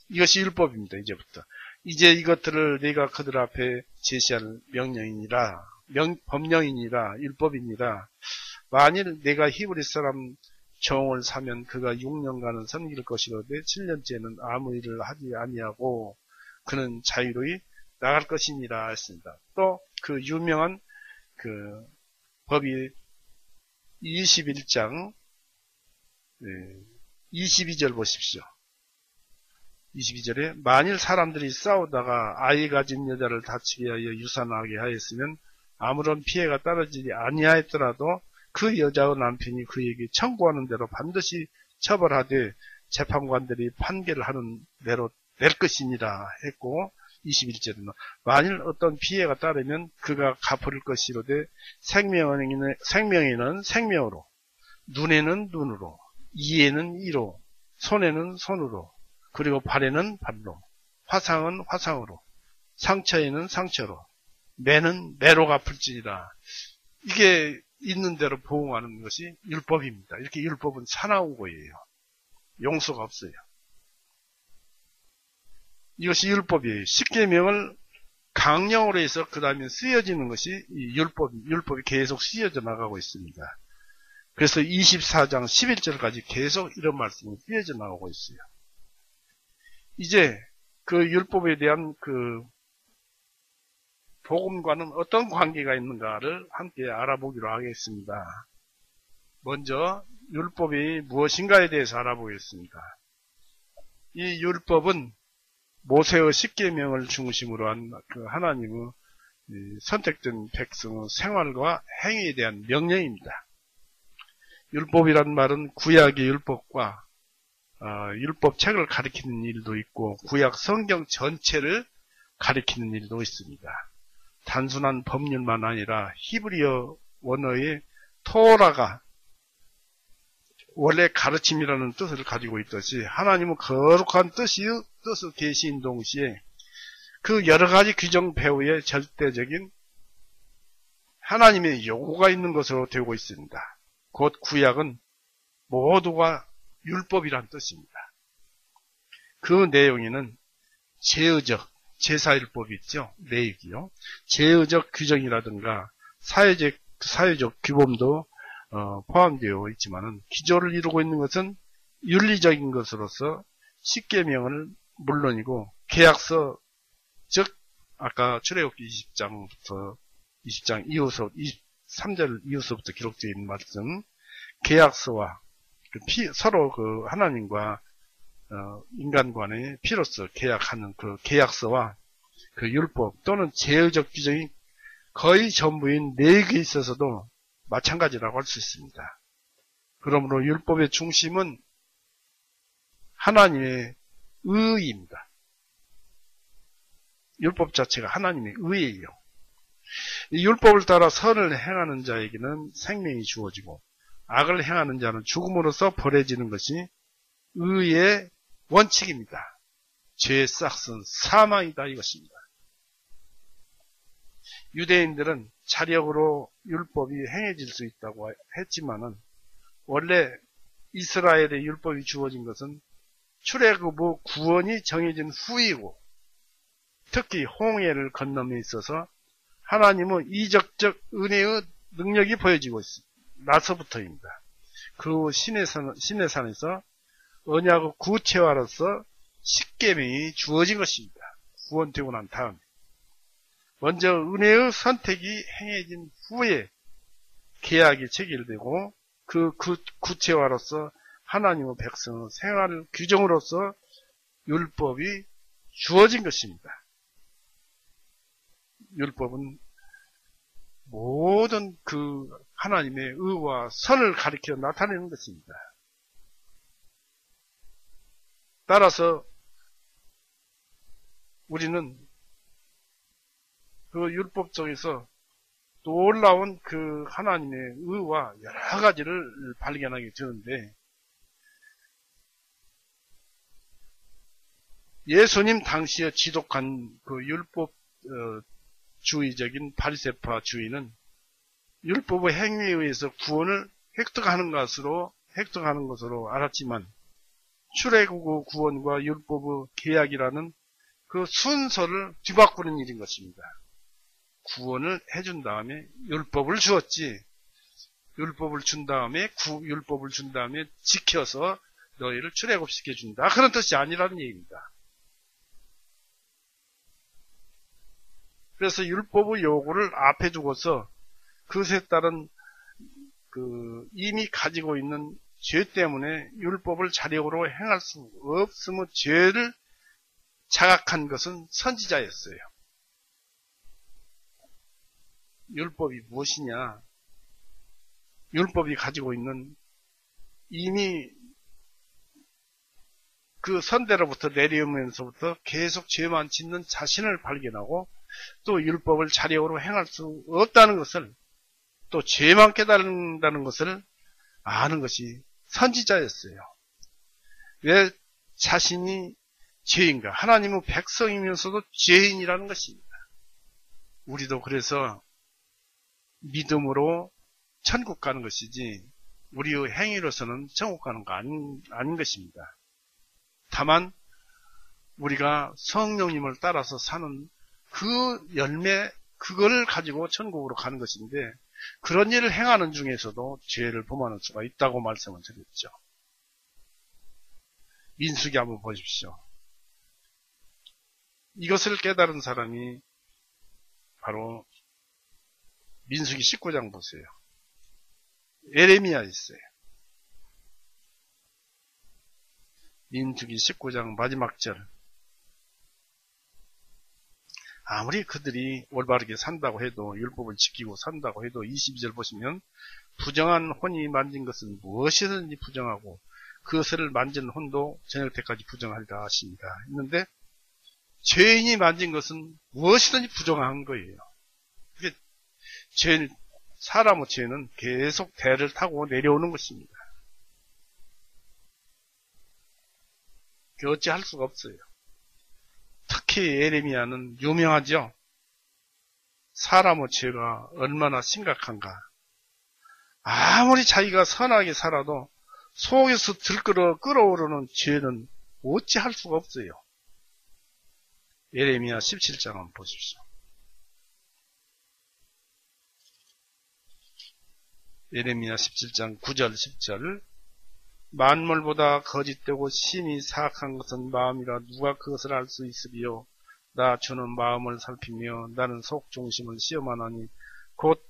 이것이 율법입니다. 이제부터. 이제 이것들을 네가 그들 앞에 제시할 법령이니라 율법이니라. 만일 내가 히브리 사람 종을 사면 그가 6년간은 섬길 것이로되 7년째는 아무 일을 하지 아니하고 그는 자유로이 나갈 것이니라 했습니다. 또 그 유명한 그 법이 21장 22절 보십시오. 22절에 만일 사람들이 싸우다가 아이 가진 여자를 다치게 하여 유산하게 하였으면 아무런 피해가 따르지 아니하였더라도 그 여자의 남편이 그에게 청구하는 대로 반드시 처벌하되 재판관들이 판결을 하는 대로 낼 것이니라 했고 21절은 만일 어떤 피해가 따르면 그가 갚을 것이로되 생명에는 생명으로 눈에는 눈으로 이에는 이로 손에는 손으로 그리고 발에는 발로 화상은 화상으로 상처에는 상처로 매는 매로 갚을지니라. 이게 있는 대로 보응하는 것이 율법입니다. 이렇게 율법은 사나운 거예요. 용서가 없어요. 이것이 율법이에요. 십계명을 강령으로 해서 그 다음에 쓰여지는 것이 이 율법이 계속 쓰여져 나가고 있습니다. 그래서 24장 11절까지 계속 이런 말씀이 쓰여져 나오고 있어요. 이제 그 율법에 대한 그 복음과는 어떤 관계가 있는가를 함께 알아보기로 하겠습니다. 먼저 율법이 무엇인가에 대해서 알아보겠습니다. 이 율법은 모세의 십계명을 중심으로 한 그 하나님의 선택된 백성의 생활과 행위에 대한 명령입니다. 율법이란 말은 구약의 율법과 율법책을 가리키는 일도 있고 구약 성경 전체를 가리키는 일도 있습니다. 단순한 법률만 아니라 히브리어 원어의 토라가 원래 가르침이라는 뜻을 가지고 있듯이 하나님은 거룩한 뜻을 계시인 동시에 그 여러 가지 규정 배후에 절대적인 하나님의 요구가 있는 것으로 되고 있습니다. 곧 구약은 모두가 율법이란 뜻입니다. 그 내용에는 제의적, 제사율법이 있죠. 레위기요. 제의적 규정이라든가 사회적 규범도 포함되어 있지만은 기조를 이루고 있는 것은 윤리적인 것으로서 십계명을 물론이고 계약서, 즉 아까 출애굽기 20장부터 20장 이후서 23절 이후서부터 기록되어 있는 말씀, 계약서와 서로 그 하나님과 인간 간의 피로서 계약하는 그 계약서와 그 율법 또는 제의적 규정이 거의 전부인 내역에 있어서도 마찬가지라고 할 수 있습니다. 그러므로 율법의 중심은 하나님의 의입니다. 율법 자체가 하나님의 의예요. 이 율법을 따라 선을 행하는 자에게는 생명이 주어지고 악을 행하는 자는 죽음으로써 벌해지는 것이 의의 원칙입니다. 죄의 싹은 사망이다 이것입니다. 유대인들은 자력으로 율법이 행해질 수 있다고 했지만은 원래 이스라엘의 율법이 주어진 것은 출애굽 후 구원이 정해진 후이고 특히 홍해를 건너에 있어서 하나님은 이적적 은혜의 능력이 보여지고 있습니다. 나서부터입니다. 그 시내산에서 언약의 구체화로서 십계명이 주어진 것입니다. 구원되고 난 다음 먼저 은혜의 선택이 행해진 후에 계약이 체결되고 그 구체화로서 하나님의 백성의 생활 규정으로서 율법이 주어진 것입니다. 율법은 모든 그 하나님의 의와 선을 가리켜 나타내는 것입니다. 따라서 우리는 그 율법 속에서 놀라운 그 하나님의 의와 여러 가지를 발견하게 되는데 예수님 당시에 지독한 그 율법 주의적인 바리새파 주의는 율법의 행위에 의해서 구원을 획득하는 것으로 알았지만 출애굽의 구원과 율법의 계약이라는 그 순서를 뒤바꾸는 일인 것입니다. 구원을 해준 다음에 율법을 주었지. 율법을 준 다음에 지켜서 너희를 출애굽시켜 준다. 그런 뜻이 아니라는 얘기입니다. 그래서 율법의 요구를 앞에 두고서 그것에 따른 이미 가지고 있는 죄 때문에 율법을 자력으로 행할 수 없으며 죄를 자각한 것은 선지자였어요. 율법이 무엇이냐? 율법이 가지고 있는 이미 그 선대로부터 내려오면서부터 계속 죄만 짓는 자신을 발견하고 또 율법을 자력으로 행할 수 없다는 것을 또 죄만 깨달는다는 것을 아는 것이 선지자였어요. 왜 자신이 죄인가? 하나님의 백성이면서도 죄인이라는 것입니다. 우리도 그래서 믿음으로 천국 가는 것이지 우리의 행위로서는 천국 가는 거 아닌 것입니다. 다만 우리가 성령님을 따라서 사는 그 열매, 그걸 가지고 천국으로 가는 것인데 그런 일을 행하는 중에서도 죄를 범하는 수가 있다고 말씀을 드렸죠. 민수기 한번 보십시오. 이것을 깨달은 사람이 바로 민수기 19장 보세요. 에레미야 있어요. 민수기 19장 마지막 절. 아무리 그들이 올바르게 산다고 해도 율법을 지키고 산다고 해도 22절 보시면 부정한 혼이 만진 것은 무엇이든지 부정하고 그것을 만진 혼도 저녁 때까지 부정하리라 하십니다. 했는데 죄인이 만진 것은 무엇이든지 부정한 거예요. 그게 사람의 죄는 계속 대를 타고 내려오는 것입니다. 그 어찌할 수가 없어요. 특히 에레미야는 유명하죠. 사람의 죄가 얼마나 심각한가. 아무리 자기가 선하게 살아도 속에서 끌어오르는 죄는 어찌할 수가 없어요. 에레미야 17장 한번 보십시오. 예레미야 17장 9절 10절 만물보다 거짓되고 심히 사악한 것은 마음이라 누가 그것을 알 수 있으리요. 나 주는 마음을 살피며 나는 속 중심을 시험하나니 곧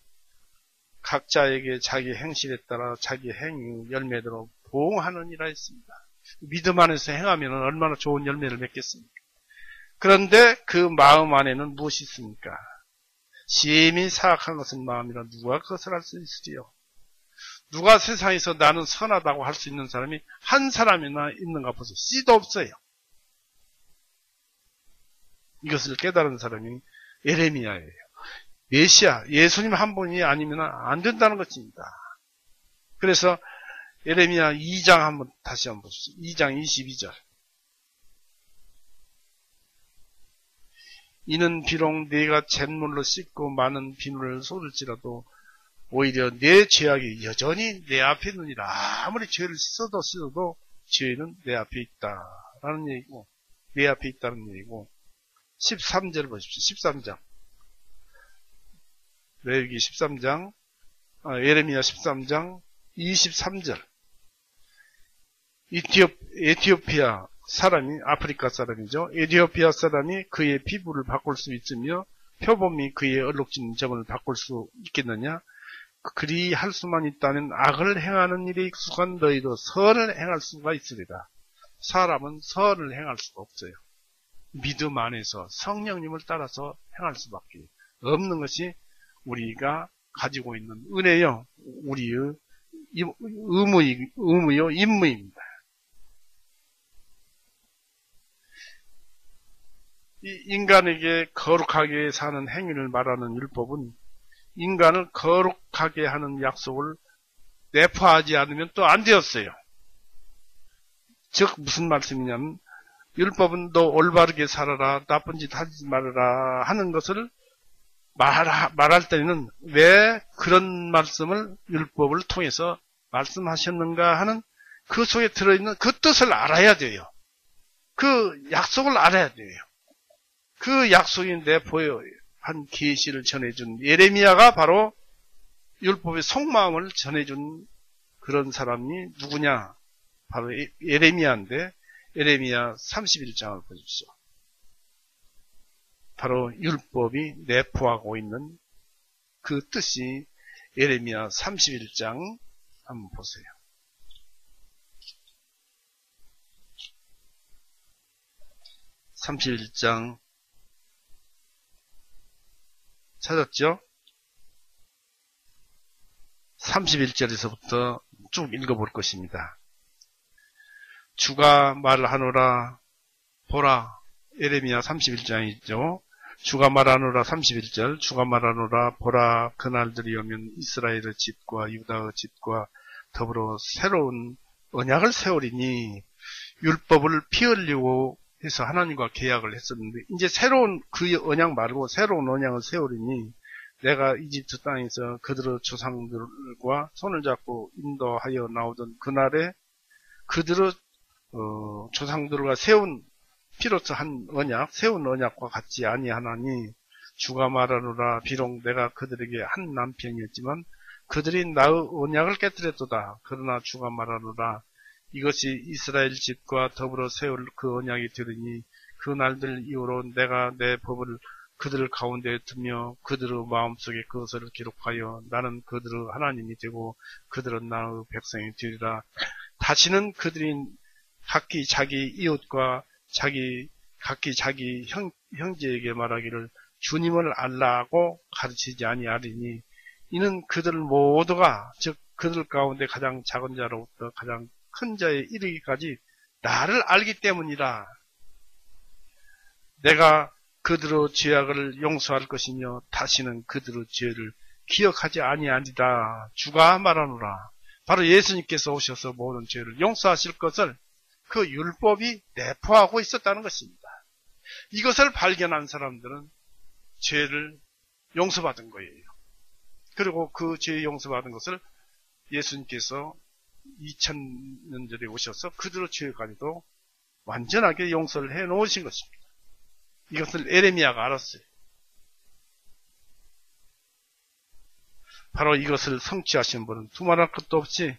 각자에게 자기 행실에 따라 자기 행위 열매대로 보응하느니라 했습니다. 믿음 안에서 행하면 얼마나 좋은 열매를 맺겠습니까? 그런데 그 마음 안에는 무엇이 있습니까? 심히 사악한 것은 마음이라 누가 그것을 알 수 있으리요. 누가 세상에서 나는 선하다고 할 수 있는 사람이 한 사람이나 있는가 보세요. 씨도 없어요. 이것을 깨달은 사람이 예레미야예요. 메시아, 예수님 한 분이 아니면 안 된다는 것입니다. 그래서 예레미야 2장 다시 한번 보십시오. 2장 22절. 이는 비록 네가 잿물로 씻고 많은 비누를 쏟을지라도 오히려 내 죄악이 여전히 내 앞에 있느니라. 아무리 죄를 씻어도 죄는 내 앞에 있다라는 얘기고, 내 앞에 있다는 얘기고, 13절 보십시오. 13장. 레위기 13장, 예레미야 13장 23절. 에티오피아 사람이, 아프리카 사람이죠. 에티오피아 사람이 그의 피부를 바꿀 수 있으며 표범이 그의 얼룩진 점을 바꿀 수 있겠느냐? 그리 할 수만 있다면 악을 행하는 일에 익숙한 너희도 선을 행할 수가 있으리라. 사람은 선을 행할 수가 없어요. 믿음 안에서 성령님을 따라서 행할 수밖에 없는 것이 우리가 가지고 있는 은혜요, 우리의 의무요, 임무입니다. 인간에게 거룩하게 사는 행위를 말하는 율법은 인간을 거룩하게 하는 약속을 내포하지 않으면 또 안 되었어요. 즉 무슨 말씀이냐면 율법은 너 올바르게 살아라, 나쁜 짓 하지 말아라 하는 것을 말할 때는 왜 그런 말씀을 율법을 통해서 말씀하셨는가 하는 그 속에 들어있는 그 뜻을 알아야 돼요. 그 약속을 알아야 돼요. 그 약속이 내포한 계시를 전해준 예레미야가 바로 율법의 속마음을 전해준 그런 사람이 누구냐? 바로 예레미야인데 예레미야 31장을 보십시오. 바로 율법이 내포하고 있는 그 뜻이 예레미야 31장 한번 보세요. 31장 찾았죠? 31절에서부터 쭉 읽어볼 것입니다. 주가 말하노라 보라. 예레미야 31장이죠. 주가 말하노라 31절. 주가 말하노라 보라. 그날들이 오면 이스라엘의 집과 유다의 집과 더불어 새로운 언약을 세우리니 율법을 피 흘리고 해서 하나님과 계약을 했었는데 이제 새로운 그 언약 말고 새로운 언약을 세우리니 내가 이집트 땅에서 그들의 조상들과 손을 잡고 인도하여 나오던 그날에 그들의 조상들과 세운 피로써 한 언약, 세운 언약과 같지 아니하나니 주가 말하노라 비록 내가 그들에게 한 남편이었지만 그들이 나의 언약을 깨뜨렸도다. 그러나 주가 말하노라 이것이 이스라엘 집과 더불어 세울 그 언약이 되리니 그 날들 이후로 내가 내 법을 그들 가운데 두며 그들의 마음속에 그것을 기록하여 나는 그들의 하나님이 되고 그들은 나의 백성이 되리라. 다시는 그들이 각기 자기 이웃과 각기 자기 형제에게 말하기를 주님을 알라고 가르치지 아니하리니 이는 그들 모두가 즉 그들 가운데 가장 작은 자로부터 가장 큰 자에 이르기까지 나를 알기 때문이라. 내가 그들의 죄악을 용서할 것이며 다시는 그들의 죄를 기억하지 아니하리라. 주가 말하노라. 바로 예수님께서 오셔서 모든 죄를 용서하실 것을 그 율법이 내포하고 있었다는 것입니다. 이것을 발견한 사람들은 죄를 용서받은 거예요. 그리고 그 죄 용서받은 것을 예수님께서 2000년 전에 오셔서 그들의 죄까지도 완전하게 용서를 해 놓으신 것입니다. 이것을 예레미야가 알았어요. 바로 이것을 성취하신 분은 두말할 것도 없이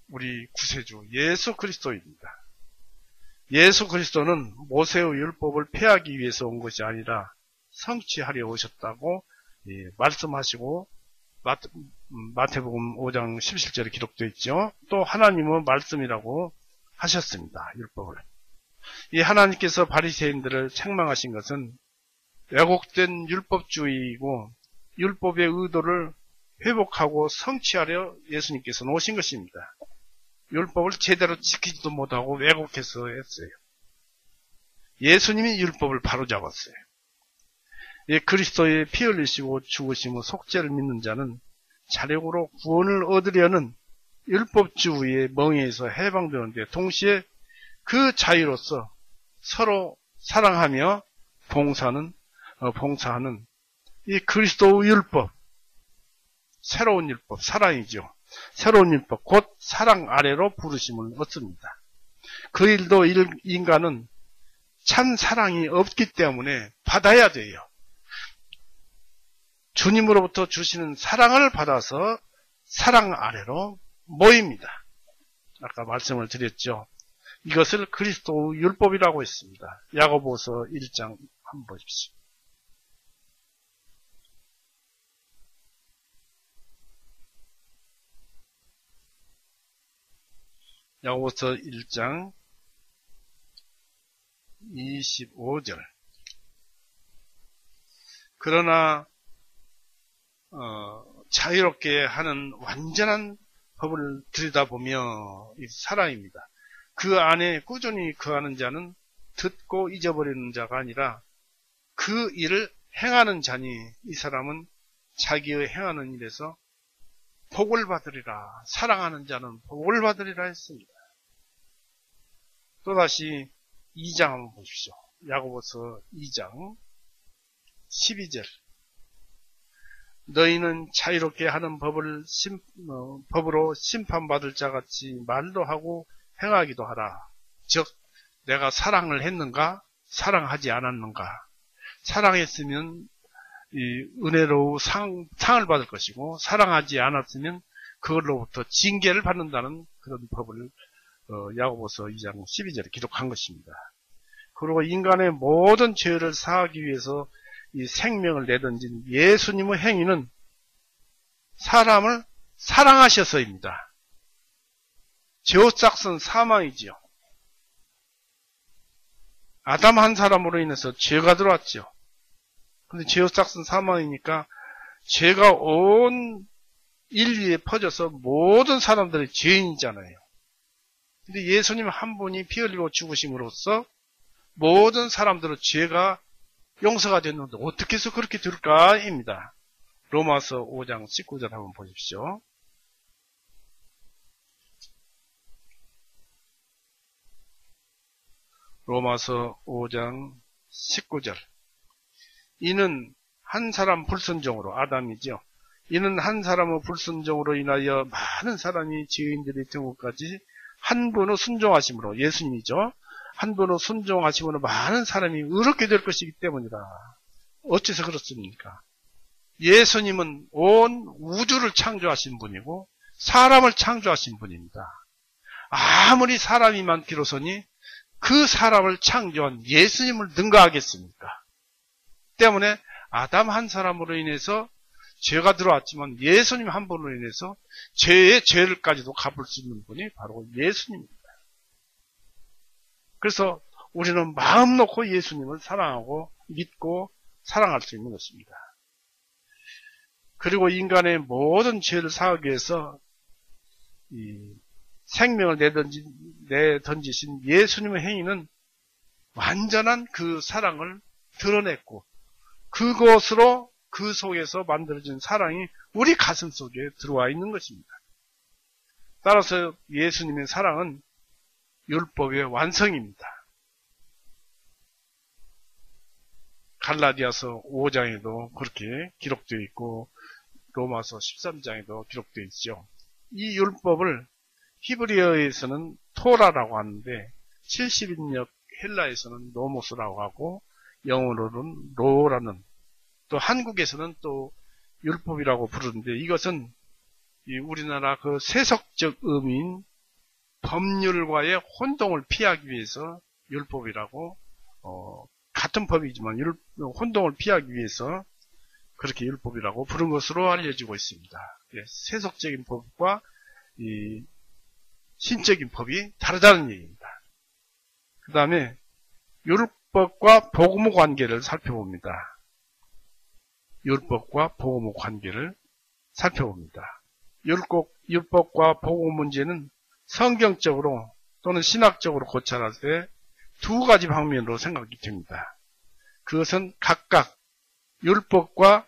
우리 구세주 예수 그리스도입니다. 예수 그리스도는 모세의 율법을 폐하기 위해서 온 것이 아니라 성취하려 오셨다고 말씀하시고 마태복음 5장 17절에 기록되어 있죠. 또 하나님은 말씀이라고 하셨습니다. 율법을. 이 하나님께서 바리새인들을 책망하신 것은 왜곡된 율법주의이고 율법의 의도를 회복하고 성취하려 예수님께서는 오신 것입니다. 율법을 제대로 지키지도 못하고 왜곡해서 했어요. 예수님이 율법을 바로잡았어요. 그리스도의 피 흘리시고 죽으시고 속죄를 믿는 자는 자력으로 구원을 얻으려는 율법주의의 멍에에서 해방되는데 동시에 그 자유로서 서로 사랑하며 봉사하는 이 그리스도의 율법, 새로운 율법, 사랑이죠. 새로운 율법, 곧 사랑 아래로 부르심을 얻습니다. 그 일도 인간은 참 사랑이 없기 때문에 받아야 돼요. 주님으로부터 주시는 사랑을 받아서 사랑 아래로 모입니다. 아까 말씀을 드렸죠. 이것을 그리스도의 율법이라고 했습니다. 야고보서 1장 한번 보십시오. 야고보서 1장 25절. 그러나 자유롭게 하는 완전한 법을 들여다보며 이 사랑입니다. 그 안에 꾸준히 거하는 자는 듣고 잊어버리는 자가 아니라 그 일을 행하는 자니 이 사람은 자기의 행하는 일에서 복을 받으리라. 사랑하는 자는 복을 받으리라 했습니다. 또다시 2장 한번 보십시오. 야고보서 2장 12절. 너희는 자유롭게 하는 법으로 심판받을 자같이 말도 하고 행하기도 하라. 즉 내가 사랑을 했는가 사랑하지 않았는가. 사랑했으면 이 은혜로 상을 받을 것이고 사랑하지 않았으면 그걸로부터 징계를 받는다는 그런 법을 야고보서 2장 12절에 기록한 것입니다. 그리고 인간의 모든 죄를 사하기 위해서 이 생명을 내던진 예수님의 행위는 사람을 사랑하셔서입니다. 제오싹은 사망이지요. 아담 한 사람으로 인해서 죄가 들어왔죠. 근데 제오싹은 사망이니까 죄가 온 인류에 퍼져서 모든 사람들의 죄인이잖아요. 근데 예수님 한 분이 피 흘리고 죽으심으로써 모든 사람들의 죄가 용서가 됐는데 어떻게 해서 그렇게 될까입니다. 로마서 5장 19절 한번 보십시오. 로마서 5장 19절. 이는 한 사람 불순종으로, 아담이죠. 이는 한 사람의 불순종으로 인하여 많은 사람이 죄인들이 된 것까지 한 분의 순종하심으로, 예수님이죠. 한 분의 순종하심으로 많은 사람이 의롭게 될 것이기 때문이다. 어째서 그렇습니까? 예수님은 온 우주를 창조하신 분이고 사람을 창조하신 분입니다. 아무리 사람이 많기로서니 그 사람을 창조한 예수님을 능가하겠습니까? 때문에 아담 한 사람으로 인해서 죄가 들어왔지만 예수님 한 분으로 인해서 죄의 죄를까지도 갚을 수 있는 분이 바로 예수님입니다. 그래서 우리는 마음 놓고 예수님을 사랑하고 믿고 사랑할 수 있는 것입니다. 그리고 인간의 모든 죄를 사하기 위해서 이 생명을 내던지신 예수님의 행위는 완전한 그 사랑을 드러냈고 그것으로 그 속에서 만들어진 사랑이 우리 가슴 속에 들어와 있는 것입니다. 따라서 예수님의 사랑은 율법의 완성입니다. 갈라디아서 5장에도 그렇게 기록되어 있고 로마서 13장에도 기록되어 있죠. 이 율법을 히브리어에서는 토라라고 하는데 70인역 헬라에서는 노모스라고 하고 영어로는 로라는, 또 한국에서는 또 율법이라고 부르는데, 이것은 우리나라 그 세속적 의미인 법률과의 혼동을 피하기 위해서 율법이라고, 같은 법이지만 혼동을 피하기 위해서 그렇게 율법이라고 부른 것으로 알려지고 있습니다. 세속적인 법과 이 신적인 법이 다르다는 얘기입니다. 그 다음에 율법과 복음의 관계를 살펴봅니다. 율법과 복음의 관계를 살펴봅니다. 율법과 복음 문제는 성경적으로 또는 신학적으로 고찰할 때 두 가지 방면으로 생각이 됩니다. 그것은 각각 율법과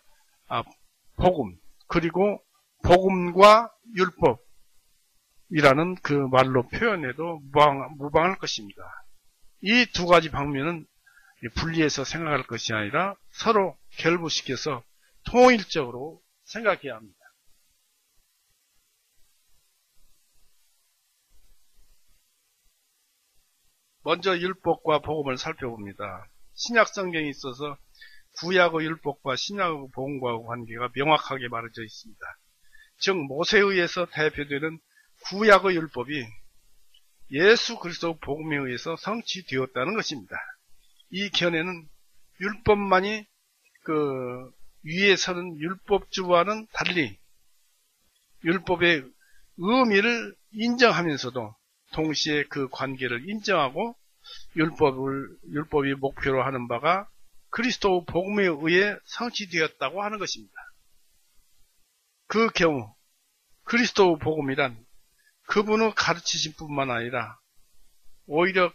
복음, 그리고 복음과 율법이라는 그 말로 표현해도 무방할 것입니다. 이 두 가지 방면은 분리해서 생각할 것이 아니라 서로 결부시켜서 통일적으로 생각해야 합니다. 먼저 율법과 복음을 살펴봅니다. 신약 성경에 있어서 구약의 율법과 신약의 복음과의 관계가 명확하게 말해져 있습니다. 즉 모세에 의해서 대표되는 구약의 율법이 예수 그리스도 복음에 의해서 성취되었다는 것입니다. 이 견해는 율법만이 그 위에 서는 율법주와는 달리 율법의 의미를 인정하면서도 동시에 그 관계를 인정하고 율법이 목표로 하는 바가 그리스도 복음에 의해 성취되었다고 하는 것입니다. 그 경우 그리스도 복음이란 그분의 가르치신 뿐만 아니라 오히려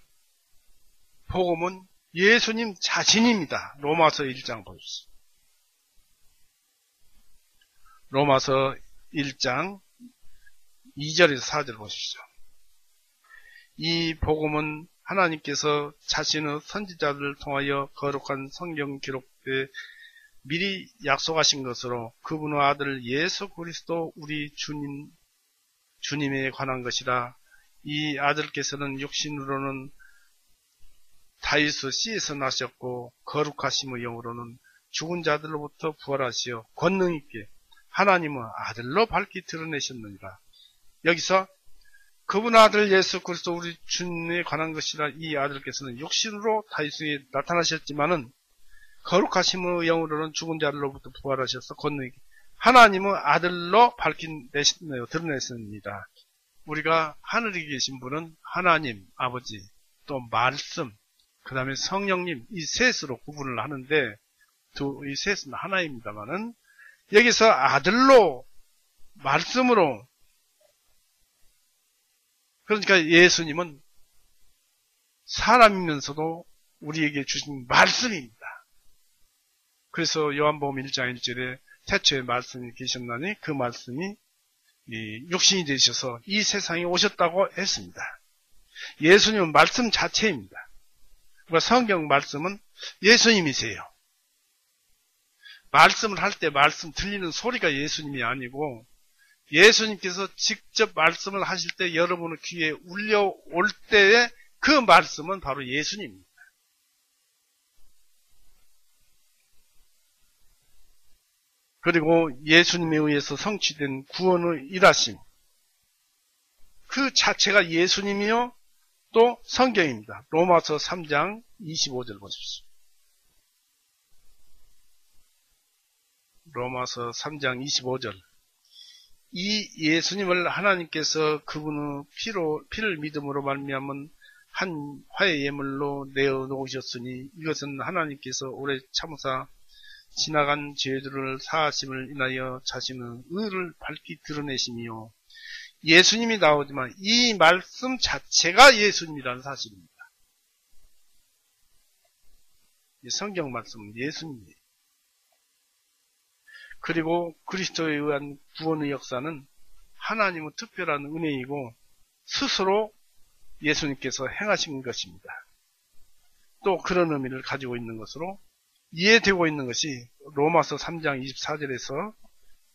복음은 예수님 자신입니다. 로마서 1장 보십시오. 로마서 1장 2절에서 4절 보십시오. 이 복음은 하나님께서 자신의 선지자들을 통하여 거룩한 성경 기록에 미리 약속하신 것으로 그분의 아들 예수 그리스도 우리 주님에 관한 것이라. 이 아들께서는 육신으로는 다윗의 씨에서 나셨고 거룩하심의 영으로는 죽은 자들로부터 부활하시어 권능 있게 하나님의 아들로 밝히 드러내셨느니라. 여기서 그분 아들 예수 그리스도 우리 주님에 관한 것이라. 이 아들께서는 육신으로 다윗에게 나타나셨지만은 거룩하심의 영으로는 죽은 자들로부터 부활하셔서 권능 있게 하나님의 아들로 드러냈습니다. 우리가 하늘에 계신 분은 하나님, 아버지, 또 말씀, 그 다음에 성령님, 이 셋으로 구분을 하는데, 이 셋은 하나입니다만은, 여기서 아들로, 말씀으로, 그러니까 예수님은 사람이면서도 우리에게 주신 말씀입니다. 그래서 요한복음 1장 1절에 태초에 말씀이 계셨나니 그 말씀이 육신이 되셔서 이 세상에 오셨다고 했습니다. 예수님은 말씀 자체입니다. 그러니까 성경 말씀은 예수님이세요. 말씀을 할 때 말씀 들리는 소리가 예수님이 아니고 예수님께서 직접 말씀을 하실 때 여러분의 귀에 울려올 때의 그 말씀은 바로 예수님입니다. 그리고 예수님에 의해서 성취된 구원의 일하심, 그 자체가 예수님이요 또 성경입니다. 로마서 3장 25절 보십시오. 로마서 3장 25절. 이 예수님을 하나님께서 그분의 피를 믿음으로 말미암은 한 화해 예물로 내어 놓으셨으니 이것은 하나님께서 오래 참으사 지나간 죄들을 사하심을 인하여 자신의 의를 밝히 드러내심이요. 예수님이 나오지만 이 말씀 자체가 예수님이라는 사실입니다. 이 성경 말씀은 예수님이에요. 그리고 그리스도에 의한 구원의 역사는 하나님의 특별한 은혜이고 스스로 예수님께서 행하신 것입니다. 또 그런 의미를 가지고 있는 것으로 이해되고 있는 것이 로마서 3장 24절에서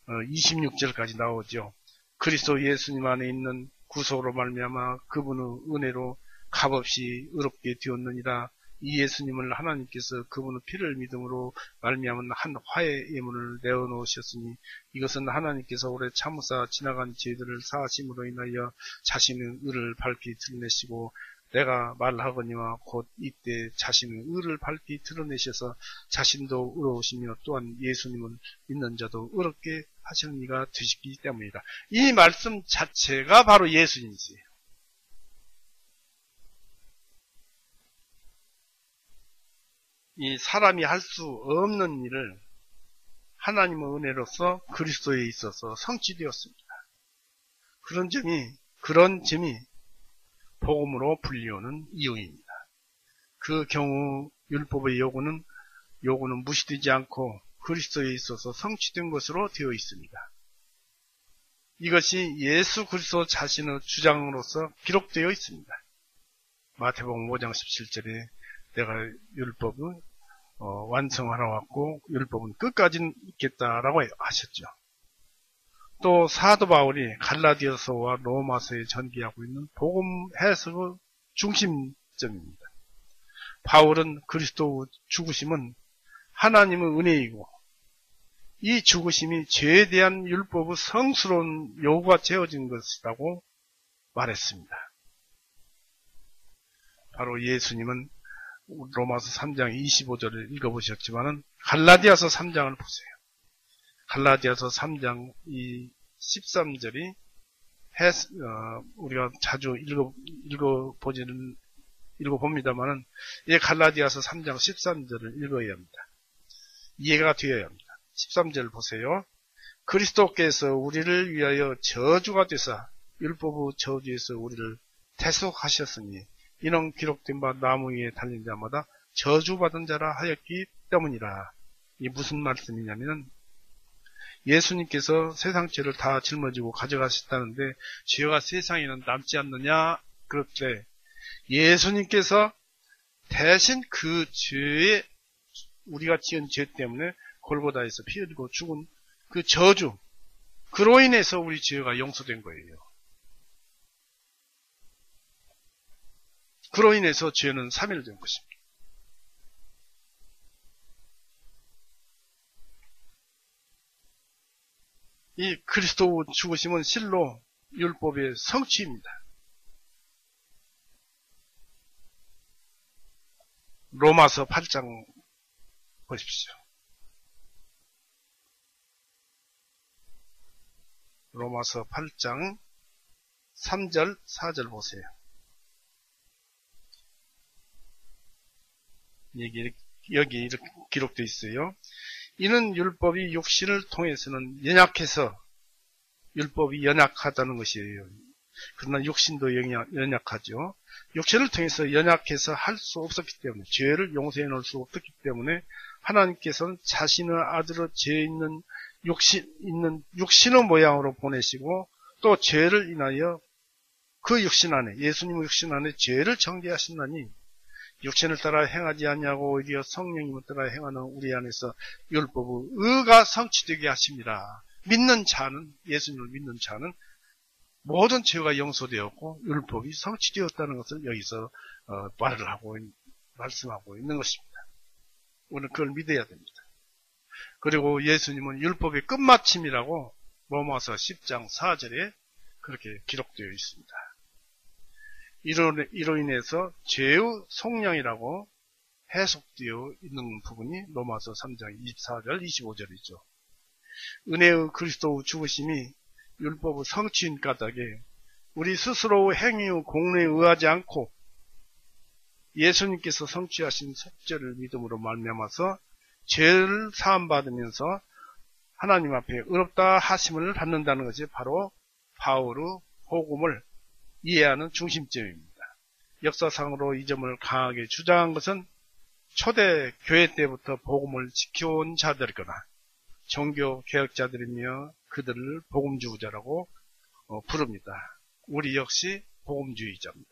26절까지 나오죠. 그리스도 예수님 안에 있는 구속으로 말미암아 그분의 은혜로 값없이 의롭게 되었느니라. 이 예수님을 하나님께서 그분의 피를 믿음으로 말미암은 한 화의 예물을 내어놓으셨으니 이것은 하나님께서 오래 참으사 지나간 죄들을 사하심으로 인하여 자신의 의를 밝히 드러내시고 내가 말하거니와 곧 이때 자신의 의를 밝히 드러내셔서 자신도 의로우시며 또한 예수님을 믿는 자도 의롭게 하시는 이가 되시기 때문이다. 이 말씀 자체가 바로 예수님이세요. 이 사람이 할 수 없는 일을 하나님의 은혜로서 그리스도에 있어서 성취되었습니다. 그런 점이 복음으로 불리우는 이유입니다. 그 경우 율법의 요구는 무시되지 않고 그리스도에 있어서 성취된 것으로 되어 있습니다. 이것이 예수 그리스도 자신의 주장으로서 기록되어 있습니다. 마태복음 5장 17절에 내가 율법을 완성하러 왔고 율법은 끝까지 있겠다라고 하셨죠. 또 사도 바울이 갈라디아서와 로마서에 전개하고 있는 복음 해석의 중심점입니다. 바울은 그리스도 죽으심은 하나님의 은혜이고 이 죽으심이 죄에 대한 율법의 성스러운 요구가 되어진 것이라고 말했습니다. 바로 예수님은 로마서 3장 25절을 읽어보셨지만은 갈라디아서 3장을 보세요. 갈라디아서 3장 이 13절이 우리가 자주 읽어봅니다만은 이 갈라디아서 3장 13절을 읽어야 합니다. 이해가 되어야 합니다. 13절 보세요. 그리스도께서 우리를 위하여 저주가 되사 율법의 저주에서 우리를 대속하셨으니 이는 기록된 바 나무 위에 달린 자마다 저주받은 자라 하였기 때문이라. 이게 무슨 말씀이냐면은 예수님께서 세상 죄를 다 짊어지고 가져가셨다는데 죄가 세상에는 남지 않느냐? 그럴 때 예수님께서 대신 그 죄에 우리가 지은 죄 때문에 골고다에서 피 흘리고 죽은 그 저주, 그로 인해서 우리 죄가 용서된 거예요. 그로 인해서 죄는 사멸된 것입니다. 이 그리스도 죽으심은 실로 율법의 성취입니다. 로마서 8장 보십시오. 로마서 8장 3절, 4절 보세요. 여기 이렇게 기록되어 있어요. 이는 율법이 육신을 통해서는 율법이 연약하다는 것이에요. 그러나 육신도 연약하죠. 육신을 통해서 연약해서 할 수 없었기 때문에, 죄를 용서해 놓을 수 없었기 때문에 하나님께서는 자신의 아들의 죄 있는 육신의 모양으로 보내시고 또 죄를 인하여 그 육신 안에, 예수님의 육신 안에 죄를 정죄하신다니 육신을 따라 행하지 아니하고 오히려 성령님을 따라 행하는 우리 안에서 율법의 의가 성취되게 하십니다. 믿는 자는, 예수님을 믿는 자는 모든 죄가 용서되었고 율법이 성취되었다는 것을 여기서 말씀하고 있는 것입니다. 우리는 그걸 믿어야 됩니다. 그리고 예수님은 율법의 끝마침이라고 로마서 10장 4절에 그렇게 기록되어 있습니다. 이로 인해서 죄의 속량이라고 해석되어 있는 부분이 로마서 3장 24절, 25절이죠. 은혜의 그리스도의 죽으심이 율법의 성취인 까닭에 우리 스스로의 행위의 공로에 의하지 않고 예수님께서 성취하신 속죄를 믿음으로 말미암아서 죄를 사함받으면서 하나님 앞에 의롭다 하심을 받는다는 것이 바로 바울의 복음을 이해하는 중심점입니다. 역사상으로 이 점을 강하게 주장한 것은 초대 교회 때부터 복음을 지켜온 자들이거나 종교 개혁자들이며 그들을 복음주의자라고 부릅니다. 우리 역시 복음주의자입니다.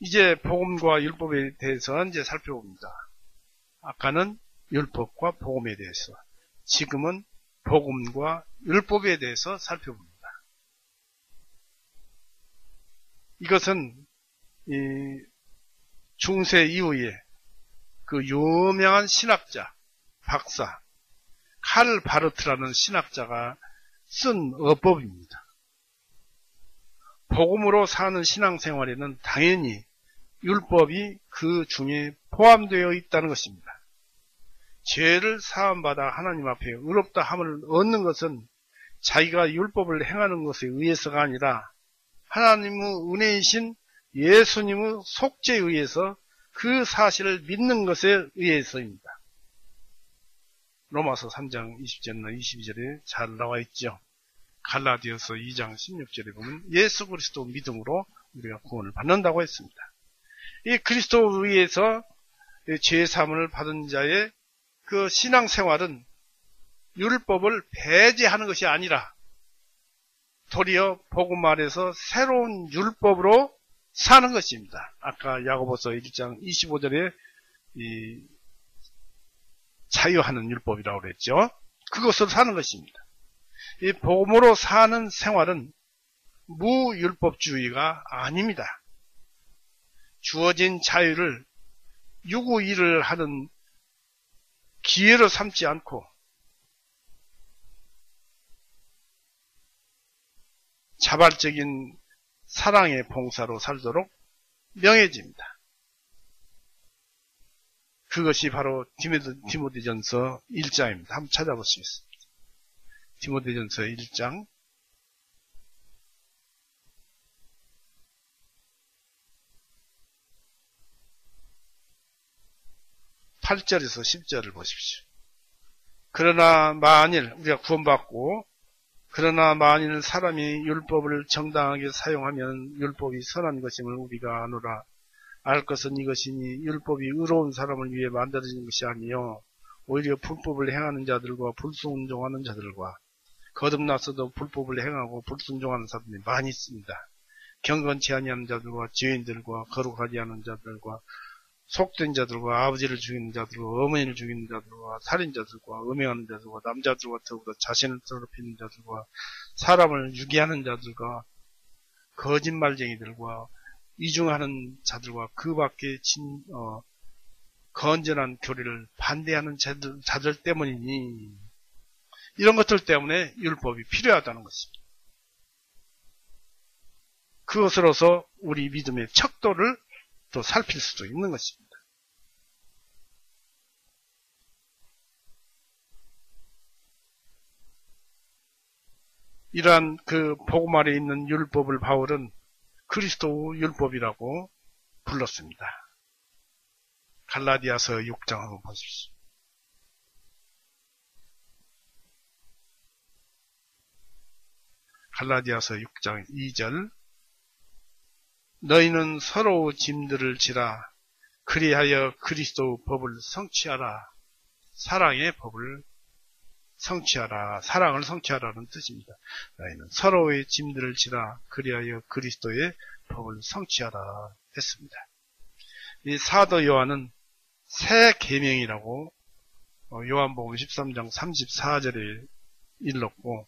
이제 복음과 율법에 대해서 이제 살펴봅니다. 아까는 율법과 복음에 대해서, 지금은 복음과 율법에 대해서 살펴봅니다. 이것은 중세 이후에 그 유명한 신학자, 박사 칼 바르트라는 신학자가 쓴 어법입니다. 복음으로 사는 신앙생활에는 당연히 율법이 그 중에 포함되어 있다는 것입니다. 죄를 사함받아 하나님 앞에 의롭다 함을 얻는 것은 자기가 율법을 행하는 것에 의해서가 아니라 하나님의 은혜이신 예수님의 속죄에 의해서 그 사실을 믿는 것에 의해서입니다. 로마서 3장 20절이나 22절에 잘 나와 있죠. 갈라디아서 2장 16절에 보면 예수 그리스도 믿음으로 우리가 구원을 받는다고 했습니다. 이 그리스도에 의해서 죄사함을 받은 자의 그 신앙생활은 율법을 배제하는 것이 아니라 도리어 복음 아래서 새로운 율법으로 사는 것입니다. 아까 야고보서 1장 25절에 이 자유하는 율법이라고 그랬죠. 그것으로 사는 것입니다. 이 복음으로 사는 생활은 무율법주의가 아닙니다. 주어진 자유를 유구 일을 하는 기회로 삼지 않고 자발적인 사랑의 봉사로 살도록 명해집니다. 그것이 바로 디모데전서 1장입니다. 한번 찾아보시겠습니다. 디모데전서 1장 8절에서 10절을 보십시오. 그러나 만일 우리가 구원받고 그러나 만일 사람이 율법을 정당하게 사용하면 율법이 선한 것임을 우리가 아노라. 알 것은 이것이니 율법이 의로운 사람을 위해 만들어진 것이 아니요 오히려 불법을 행하는 자들과 불순종하는 자들과 거듭나서도 불법을 행하고 불순종하는 사람들이 많이 있습니다. 경건치 아니하는 자들과 죄인들과 거룩하지 않은 자들과 속된 자들과 아버지를 죽이는 자들과 어머니를 죽이는 자들과 살인자들과 음행하는 자들과 남자들과 더불어 자신을 더럽히는 자들과 사람을 유기하는 자들과 거짓말쟁이들과 이중하는 자들과 그 밖에 건전한 교리를 반대하는 자들 때문이니 이런 것들 때문에 율법이 필요하다는 것입니다. 그것으로서 우리 믿음의 척도를 또 살필 수도 있는 것입니다. 이러한 그 복음 아래 있는 율법을 바울은 그리스도 율법이라고 불렀습니다. 갈라디아서 6장 한번 보십시오. 갈라디아서 6장 2절 너희는 서로 짐들을 지라 그리하여 그리스도 법을 성취하라. 사랑의 법을 성취하라. 사랑을 성취하라는 뜻입니다. 너희는 서로의 짐들을 지라 그리하여 그리스도의 법을 성취하라 했습니다. 이 사도 요한은 새 계명이라고 요한복음 13장 34절에 일렀고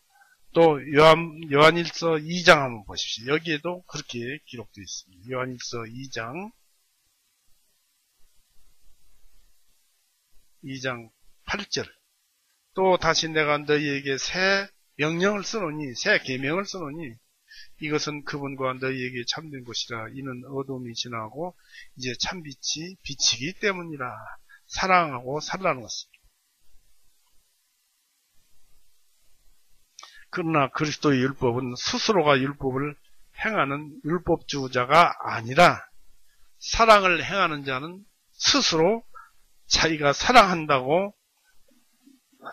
또 요한일서 2장 한번 보십시오. 여기에도 그렇게 기록되어 있습니다. 요한일서 2장 8절 또 다시 내가 너희에게 새 명령을 쓰노니 새 계명을 쓰노니 이것은 그분과 너희에게 참된 것이라 이는 어둠이 지나고 이제 참빛이 비치기 때문이라. 사랑하고 살라는 것입니다. 그러나 그리스도의 율법은 스스로가 율법을 행하는 율법주자가 아니라 사랑을 행하는 자는 스스로 자기가 사랑한다고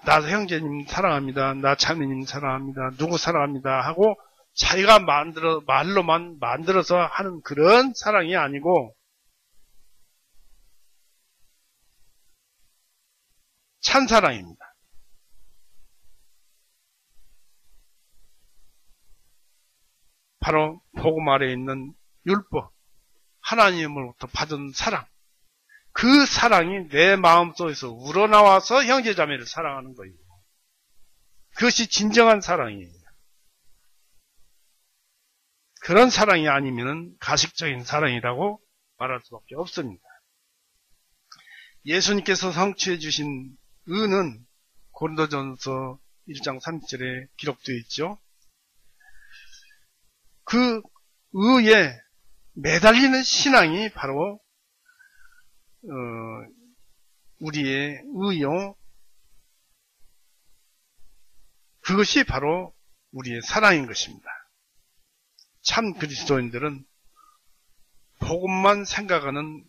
나 형제님 사랑합니다. 나 자매님 사랑합니다. 누구 사랑합니다. 하고 자기가 말로만 만들어서 하는 그런 사랑이 아니고 찬사랑입니다. 바로 복음 아래에 있는 율법, 하나님으로부터 받은 사랑, 그 사랑이 내 마음속에서 우러나와서 형제자매를 사랑하는 거예요. 그것이 진정한 사랑이에요. 그런 사랑이 아니면 가식적인 사랑이라고 말할 수밖에 없습니다. 예수님께서 성취해 주신 의는 고린도전서 1장 3절에 기록되어 있죠. 그 의에 매달리는 신앙이 바로 우리의 의요, 그것이 바로 우리의 사랑인 것입니다. 참 그리스도인들은 복음만 생각하는,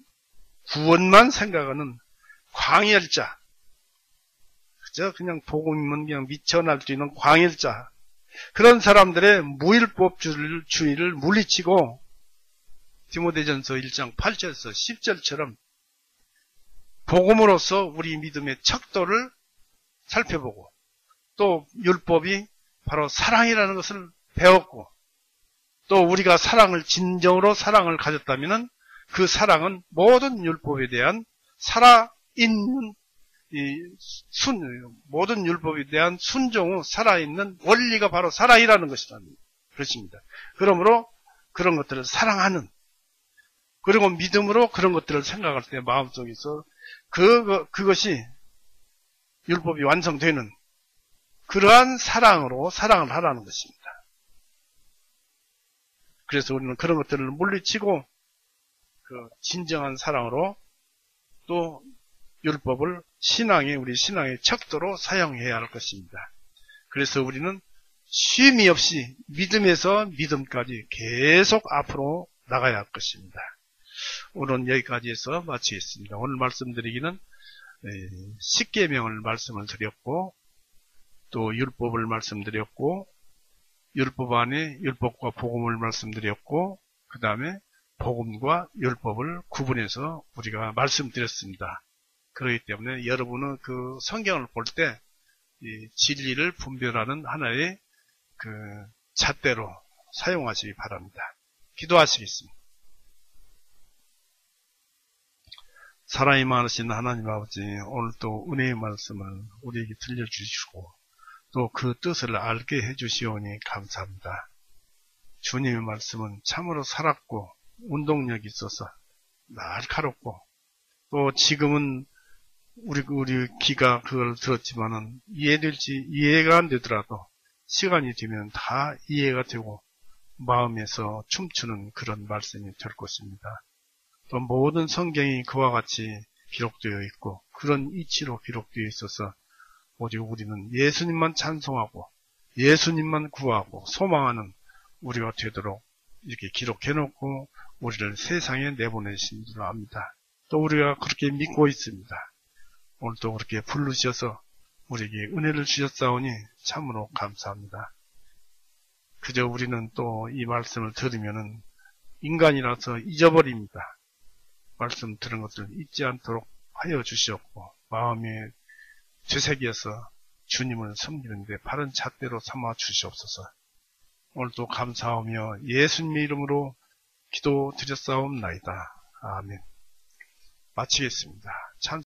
구원만 생각하는 광혈자, 그저 그냥 복음이면 그냥 미쳐 날뛰는 광혈자, 그런 사람들의 무율법주의를 물리치고 디모데전서 1장 8절에서 10절처럼 복음으로서 우리 믿음의 척도를 살펴보고, 또 율법이 바로 사랑이라는 것을 배웠고, 또 우리가 진정으로 사랑을 가졌다면 그 사랑은 모든 율법에 대한 살아있는 모든 율법에 대한 순종의 살아있는 원리가 바로 사랑이라는 것이라는 것입니다. 그러므로 그런 것들을 사랑하는, 그리고 믿음으로 그런 것들을 생각할 때 마음속에서 그것이 율법이 완성되는 그러한 사랑으로 사랑을 하라는 것입니다. 그래서 우리는 그런 것들을 물리치고 진정한 사랑으로 또 율법을 우리 신앙의 척도로 사용해야 할 것입니다. 그래서 우리는 쉼이 없이 믿음에서 믿음까지 계속 앞으로 나가야 할 것입니다. 오늘은 여기까지 해서 마치겠습니다. 오늘 말씀드리기는 십계명을 말씀을 드렸고, 또 율법을 말씀드렸고, 율법 안에 율법과 복음을 말씀드렸고, 그 다음에 복음과 율법을 구분해서 우리가 말씀드렸습니다. 그렇기 때문에 여러분은 그 성경을 볼 때 진리를 분별하는 하나의 잣대로 사용하시기 바랍니다. 기도하시겠습니다. 사랑이 많으신 하나님 아버지, 오늘 또 은혜의 말씀을 우리에게 들려주시고 또 그 뜻을 알게 해주시오니 감사합니다. 주님의 말씀은 참으로 살았고 운동력이 있어서 날카롭고, 또 지금은 우리 귀가 그걸 들었지만은 이해가 안 되더라도 시간이 되면 다 이해가 되고 마음에서 춤추는 그런 말씀이 될 것입니다. 또 모든 성경이 그와 같이 기록되어 있고 그런 이치로 기록되어 있어서 오직 우리는 예수님만 찬송하고 예수님만 구하고 소망하는 우리가 되도록 이렇게 기록해놓고 우리를 세상에 내보내신 줄 압니다. 또 우리가 그렇게 믿고 있습니다. 오늘도 그렇게 부르셔서 우리에게 은혜를 주셨사오니 참으로 감사합니다. 그저 우리는 또 이 말씀을 들으면은 인간이라서 잊어버립니다. 말씀 들은 것을 잊지 않도록 하여 주시옵고 마음에 되새겨서 주님을 섬기는데 바른 잣대로 삼아 주시옵소서. 오늘도 감사하며 예수님의 이름으로 기도드렸사옵나이다. 아멘. 마치겠습니다. 찬송